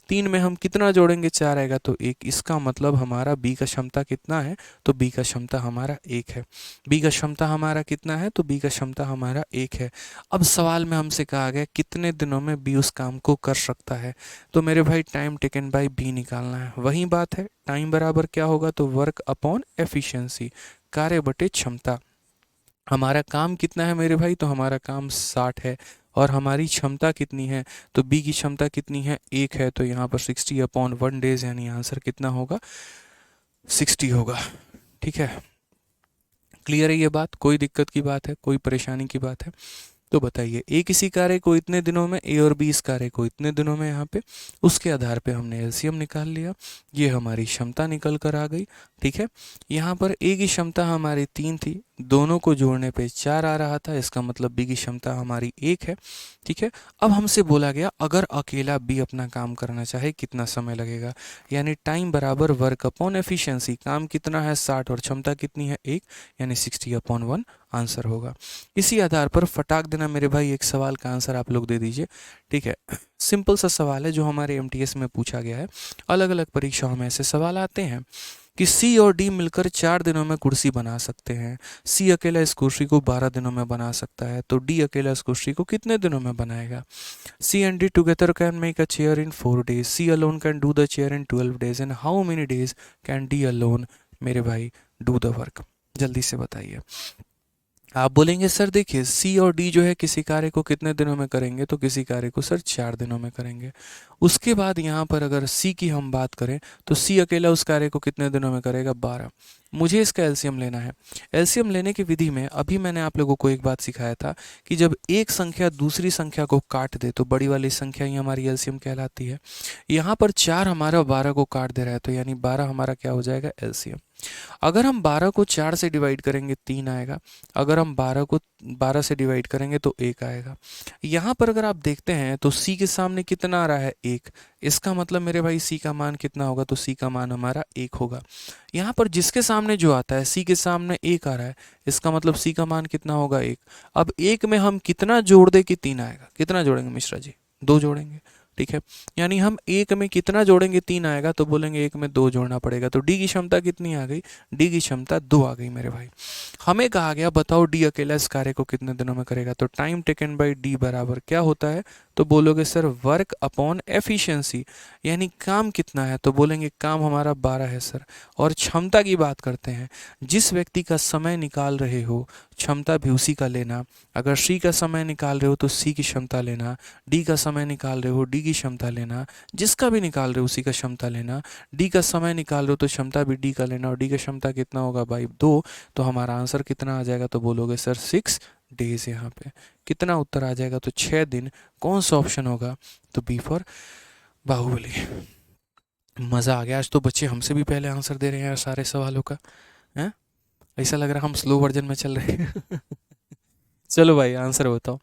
[SPEAKER 1] 3 में हम कितना जोड़ेंगे? 4 आएगा, तो 1। इसका मतलब हमारा बी का क्षमता कितना है? तो बी का क्षमता हमारा 1 है। बी का क्षमता हमारा कितना है? तो बी का क्षमता हमारा 1 है। अब सवाल में हमसे कहा गया कितने दिनों में बी उस काम को कर सकता है। तो मेरे भाई टाइम टेकन बाय बी निकालना है। वही बात है, टाइम बराबर क्या होगा? तो वर्क अपॉन एफिशिएंसी, कार्य बटे क्षमता। हमारा काम कितना है मेरे भाई? तो हमारा काम 60 है। और हमारी क्षमता कितनी है? तो बी की क्षमता कितनी है? 1 है। तो यहाँ पर 60 अपॉन 1 डेज, यानी आंसर कितना होगा? 60 होगा। ठीक है, क्लियर है ये बात? कोई दिक्कत की बात है? कोई परेशानी की बात है? तो बताइए, ए किसी कार्य को इतने दिनों में, ए और बी इस कार्य को इतने दिनों में, यहाँ पे उसके आधार पे हमने एलसीएम निकाल लिया। ये हमारी क्षमता निकल कर आ गई। ठीक है, यहाँ पर ए की क्षमता हमारी 3 थी, दोनों को जोड़ने पे 4 आ रहा था। इसका मतलब बी की क्षमता हमारी 1 है। ठीक है, अब हमसे बोला गया अगर अकेला बी अपना काम करना चाहे कितना समय लगेगा? यानी टाइम बराबर वर्क अपॉन एफिशिएंसी। काम कितना है? 60, और क्षमता कितनी है? 1, यानी 60 अपॉन 1 आंसर होगा। इसी आधार पर फटाक देना मेरे भाई एक सवाल का आंसर आप लोग दे दीजिए। ठीक है, सिंपल सा सवाल है जो हमारे एमटीएस में पूछा गया है। अलग अलग परीक्षाओं में ऐसे सवाल आते हैं कि सी और डी मिलकर 4 दिनों में कुर्सी बना सकते हैं। सी अकेला इस कुर्सी को 12 दिनों में बना सकता है, तो डी अकेला इस कुर्सी को कितने दिनों में बनाएगा? C and D together can make a chair in 4 days, C alone can do the chair in 12 days, and how many days can D alone मेरे भाई डू द वर्क? जल्दी से बताइए। आप बोलेंगे सर देखिए, सी और डी जो है किसी कार्य को कितने दिनों में करेंगे? तो किसी कार्य को सर 4 दिनों में करेंगे। उसके बाद यहाँ पर अगर सी की हम बात करें तो सी अकेला उस कार्य को कितने दिनों में करेगा? 12। मुझे इसका एलसीएम लेना है। एलसीएम लेने की विधि में अभी मैंने आप लोगों को एक बात सिखाया था कि जब एक संख्या दूसरी संख्या को काट दे तो बड़ी वाली संख्या ही हमारी एलसीएम कहलाती है। यहाँ पर 4 हमारा 12 को काट दे रहा है, तो यानी 12 हमारा क्या हो जाएगा? एलसीएम। अगर हम 12 को 4 से डिवाइड करेंगे 3 आएगा। अगर हम 12 को 12 से डिवाइड करेंगे तो 1 आएगा। यहाँ पर अगर आप देखते हैं तो सी के सामने कितना आ रहा है? 1। इसका मतलब मेरे भाई सी का मान कितना होगा? तो सी का मान हमारा 1 होगा। यहाँ पर जिसके सामने जो आता है, सी के सामने 1 आ रहा है, इसका मतलब सी का मान कितना होगा? 1। अब 1 में हम कितना जोड़ दे कि 3 आएगा? कितना जोड़ेंगे मिश्रा जी? 2 जोड़ेंगे। ठीक है, यानी हम 1 में कितना जोड़ेंगे? 3 आएगा, तो बोलेंगे 1 में 2 जोड़ना पड़ेगा। तो डी की क्षमता कितनी आ गई? डी की क्षमता 2 आ गई मेरे भाई। हमें कहा गया बताओ डी अकेला इस कार्य को कितने दिनों में करेगा? तो टाइम टेकन बाय डी बराबर क्या होता है? तो बोलोगे सर वर्क अपॉन एफिशिएंसी, यानी काम कितना है? तो बोलेंगे काम हमारा 12 है सर। और क्षमता की बात करते हैं, जिस व्यक्ति का समय निकाल रहे हो क्षमता भी उसी का लेना। अगर सी का समय निकाल रहे हो तो सी की क्षमता लेना, डी का समय निकाल रहे हो डी की की क्षमता लेना, जिसका भी निकाल रहे हो उसी का क्षमता लेना, डी का समय निकाल रहे हो तो क्षमता भी डी का लेना, और डी का क्षमता कितना होगा भाई 2, तो हमारा आंसर कितना आ जाएगा, तो बोलोगे सर 6 डेज। यहाँ पे कितना उत्तर आ जाएगा, तो 6 दिन। कौन सा ऑप्शन होगा, तो बी फॉर बाहुबली। मज़ा आ गया, आज तो बच्चे हमसे भी पहले आंसर दे रहे हैं यार सारे सवालों का, हैं? ऐसा लग रहा है हम स्लो वर्जन में चल रहे हैं। चलो भाई आंसर बताओ।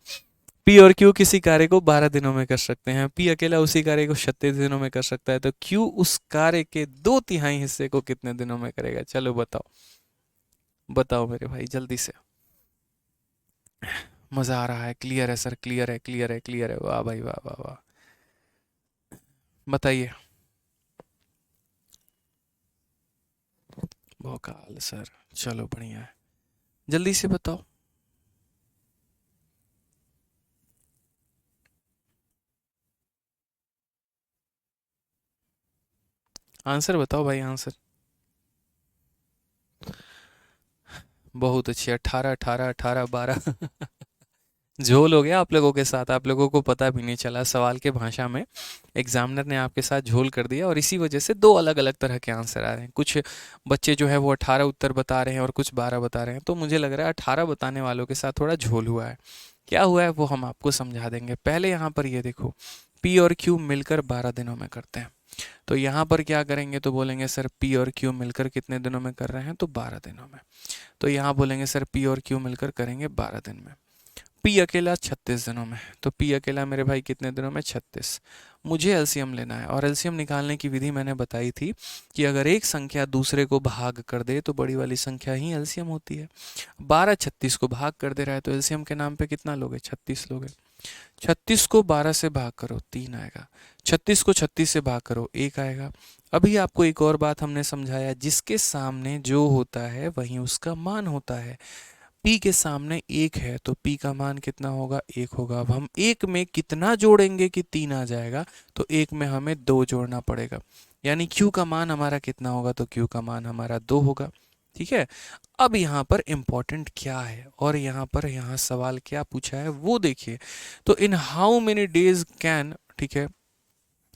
[SPEAKER 1] पी और क्यू किसी कार्य को 12 दिनों में कर सकते हैं, पी अकेला उसी कार्य को 36 दिनों में कर सकता है, तो क्यू उस कार्य के 2/3 हिस्से को कितने दिनों में करेगा। चलो बताओ, बताओ मेरे भाई जल्दी से। मजा आ रहा है, क्लियर है सर, क्लियर है, क्लियर है, क्लियर है, वाह भाई वाह वाह वाह। बताइए। भोकाल सर, चलो बढ़िया है, जल्दी से बताओ। आंसर बताओ भाई, आंसर। बहुत अच्छी, 18 18 18 12। झोल हो गया आप लोगों के साथ, आप लोगों को पता भी नहीं चला, सवाल के भाषा में एग्जामिनर ने आपके साथ झोल कर दिया, और इसी वजह से दो अलग अलग तरह के आंसर आ रहे हैं। कुछ बच्चे जो है वो 18 उत्तर बता रहे हैं और कुछ 12 बता रहे हैं, तो मुझे लग रहा है 18 बताने वालों के साथ थोड़ा झोल हुआ है। क्या हुआ है वो हम आपको समझा देंगे। पहले यहाँ पर ये देखो, पी और क्यू मिलकर 12 दिनों में करते हैं, तो यहाँ पर क्या करेंगे, तो बोलेंगे सर पी और क्यू मिलकर कितने दिनों में कर रहे हैं, तो 12 दिनों में। तो यहाँ बोलेंगे सर पी और क्यू मिलकर करेंगे 12 दिन में। पी अकेला 36 दिनों में, तो पी अकेला मेरे भाई कितने दिनों में, 36। मुझे एलसीएम लेना है, और एलसीएम निकालने की विधि मैंने बताई थी कि अगर एक संख्या दूसरे को भाग कर दे तो बड़ी वाली संख्या ही एलसीएम होती है। 12 36 को भाग कर दे रहा है, तो एलसीएम के नाम पे कितना लोगे, 36 लोगे। 36 को 12 से भाग करो 3 आएगा, 36 को 36 से भाग करो 1 आएगा। अभी आपको एक और बात हमने समझाया, जिसके सामने जो होता है वहीं उसका मान होता है। p के सामने 1 है तो p का मान कितना होगा, 1 होगा। अब हम 1 में कितना जोड़ेंगे कि 3 आ जाएगा, तो 1 में हमें 2 जोड़ना पड़ेगा, यानी q का मान हमारा कितना होगा, तो q का मान हमारा 2 होगा। ठीक है। अब यहाँ पर इम्पोर्टेंट क्या है, और यहाँ पर यहाँ सवाल क्या पूछा है वो देखिए। तो in how many days can, ठीक है,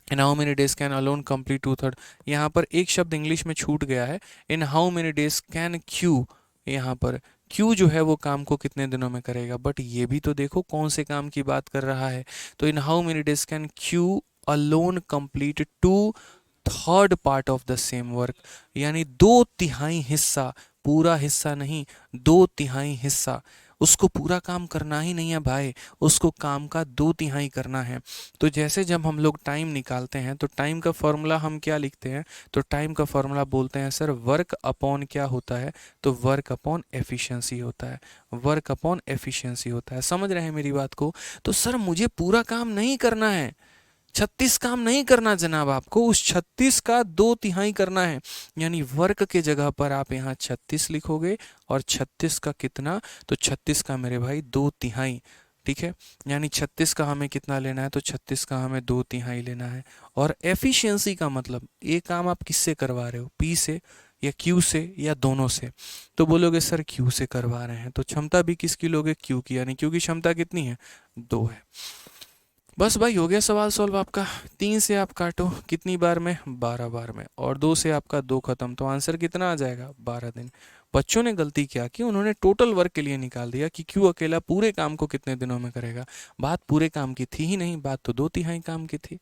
[SPEAKER 1] in how many days can alone complete 2/3। यहाँ पर एक शब्द इंग्लिश में छूट गया है, in how many days can Q. यहाँ पर क्यू जो है वो काम को कितने दिनों में करेगा, बट ये भी तो देखो कौन से काम की बात कर रहा है। तो in how many days can Q alone complete 2/3 part of the same work, यानी 2/3 हिस्सा, पूरा हिस्सा नहीं, 2/3 हिस्सा। उसको पूरा काम करना ही नहीं है भाई, उसको काम का 2/3 करना है। तो जैसे जब हम लोग टाइम निकालते हैं, तो टाइम का फॉर्मूला हम क्या लिखते हैं, तो टाइम का फॉर्मूला बोलते हैं सर वर्क अपॉन क्या होता है, तो वर्क अपॉन एफिशिएंसी होता है, वर्क अपॉन एफिशिएंसी होता है। समझ रहे हैं मेरी बात को। तो सर मुझे पूरा काम नहीं करना है, 36 काम नहीं करना जनाब, आपको उस 36 का 2/3 करना है, यानी वर्क के जगह पर आप यहाँ 36 लिखोगे, और 36 का कितना, तो 36 का मेरे भाई 2/3। ठीक है, यानी 36 का हमें कितना लेना है, तो 36 का हमें 2/3 लेना है। और एफिशिएंसी का मतलब, ये काम आप किससे करवा रहे हो, पी से या क्यू से या दोनों से, तो बोलोगे सर क्यू से करवा रहे हैं, तो क्षमता भी किसकी लोगे, क्यू की, यानी क्यू की क्षमता कितनी है, 2 है। बस भाई हो गया सवाल सॉल्व आपका। 3 से आप काटो कितनी बार में, 12 बार में, और 2 से आपका 2 खत्म, तो आंसर कितना आ जाएगा, 12 दिन। बच्चों ने गलती क्या की, उन्होंने टोटल वर्क के लिए निकाल दिया कि क्यों अकेला पूरे काम को कितने दिनों में करेगा। बात पूरे काम की थी ही नहीं, बात तो 2/3 काम की थी।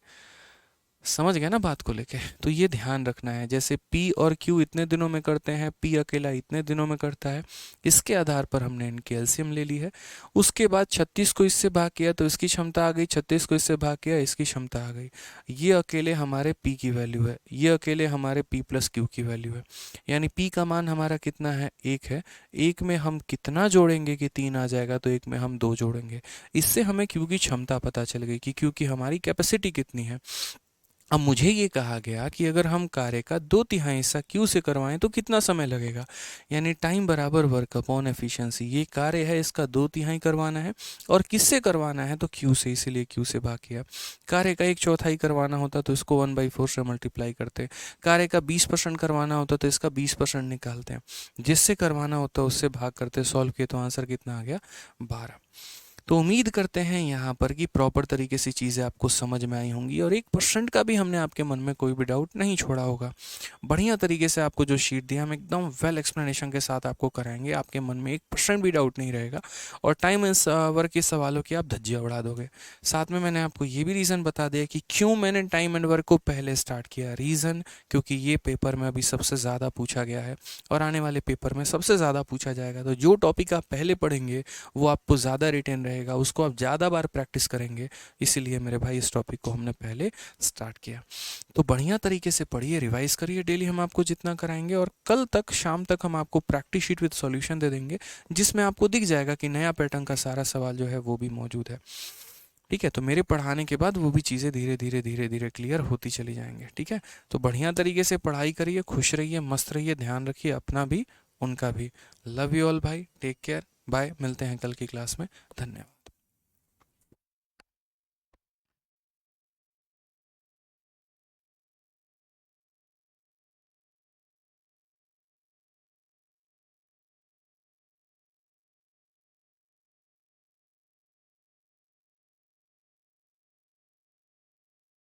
[SPEAKER 1] समझ गया ना बात को लेके। तो ये ध्यान रखना है, जैसे P और Q इतने दिनों में करते हैं, P अकेला इतने दिनों में करता है, इसके आधार पर हमने इनकी एलसीएम ले ली है। उसके बाद 36 को इससे भाग किया तो इसकी क्षमता आ गई, 36 को इससे भाग किया इसकी क्षमता आ गई। ये अकेले हमारे P की वैल्यू है, ये अकेले हमारे P प्लस Q की वैल्यू है, यानी P का मान हमारा कितना है, 1 है। 1 में हम कितना जोड़ेंगे कि 3 आ जाएगा, तो 1 में हम 2 जोड़ेंगे। इससे हमें Q की क्षमता पता चल गई कि Q की हमारी कैपेसिटी कितनी है। अब मुझे ये कहा गया कि अगर हम कार्य का 2/3 हिस्सा क्यू से करवाएं तो कितना समय लगेगा, यानी टाइम बराबर वर्क अपॉन एफिशिएंसी। ये कार्य है, इसका 2/3 करवाना है, और किससे करवाना है, तो क्यू से, इसीलिए क्यू से भाग किया। कार्य का 1/4 करवाना होता तो इसको 1/4 से मल्टीप्लाई करते। कार्य का 20% करवाना होता तो इसका 20% निकालते हैं, जिससे करवाना होता उससे भाग करते। सॉल्व किए तो आंसर कितना आ गया, 12। तो उम्मीद करते हैं यहाँ पर कि प्रॉपर तरीके से चीज़ें आपको समझ में आई होंगी और 1% का भी हमने आपके मन में कोई भी डाउट नहीं छोड़ा होगा। बढ़िया तरीके से आपको जो शीट दिया हम एकदम वेल एक्सप्लेनेशन के साथ आपको कराएंगे, आपके मन में 1% भी डाउट नहीं रहेगा और टाइम एंड वर्क के सवालों की आप धज्जियाँ उड़ा दोगे। साथ में मैंने आपको ये भी रीज़न बता दिया कि क्यों मैंने टाइम एंड वर्क को पहले स्टार्ट किया। रीज़न क्योंकि ये पेपर में अभी सबसे ज़्यादा पूछा गया है और आने वाले पेपर में सबसे ज़्यादा पूछा जाएगा। तो जो टॉपिक आप पहले पढ़ेंगे वो आपको ज़्यादा रिटेन रहेगा, उसको आप ज़्यादा बार प्रैक्टिस करेंगे। इसीलिए मेरे भाई इस टॉपिक को हमने पहले स्टार्ट किया। तो बढ़िया तरीके से पढ़िए, रिवाइज करिए, डेली हम आपको जितना कराएंगे और कल तक शाम तक हम आपको प्रैक्टिस शीट विद सॉल्यूशन दे देंगे जिसमें आपको दिख जाएगा कि नया पैटर्न का सारा सवाल जो है वो भी मौजूद है। ठीक है, तो मेरे पढ़ाने के बाद वो भी चीज़ें धीरे धीरे धीरे धीरे क्लियर होती चली जाएंगे। ठीक है, तो बढ़िया तरीके से पढ़ाई करिए, खुश रहिए, मस्त रहिए, ध्यान रखिए अपना भी उनका भी। लव यू ऑल भाई, टेक केयर, बाय, मिलते हैं कल की क्लास में। धन्यवाद।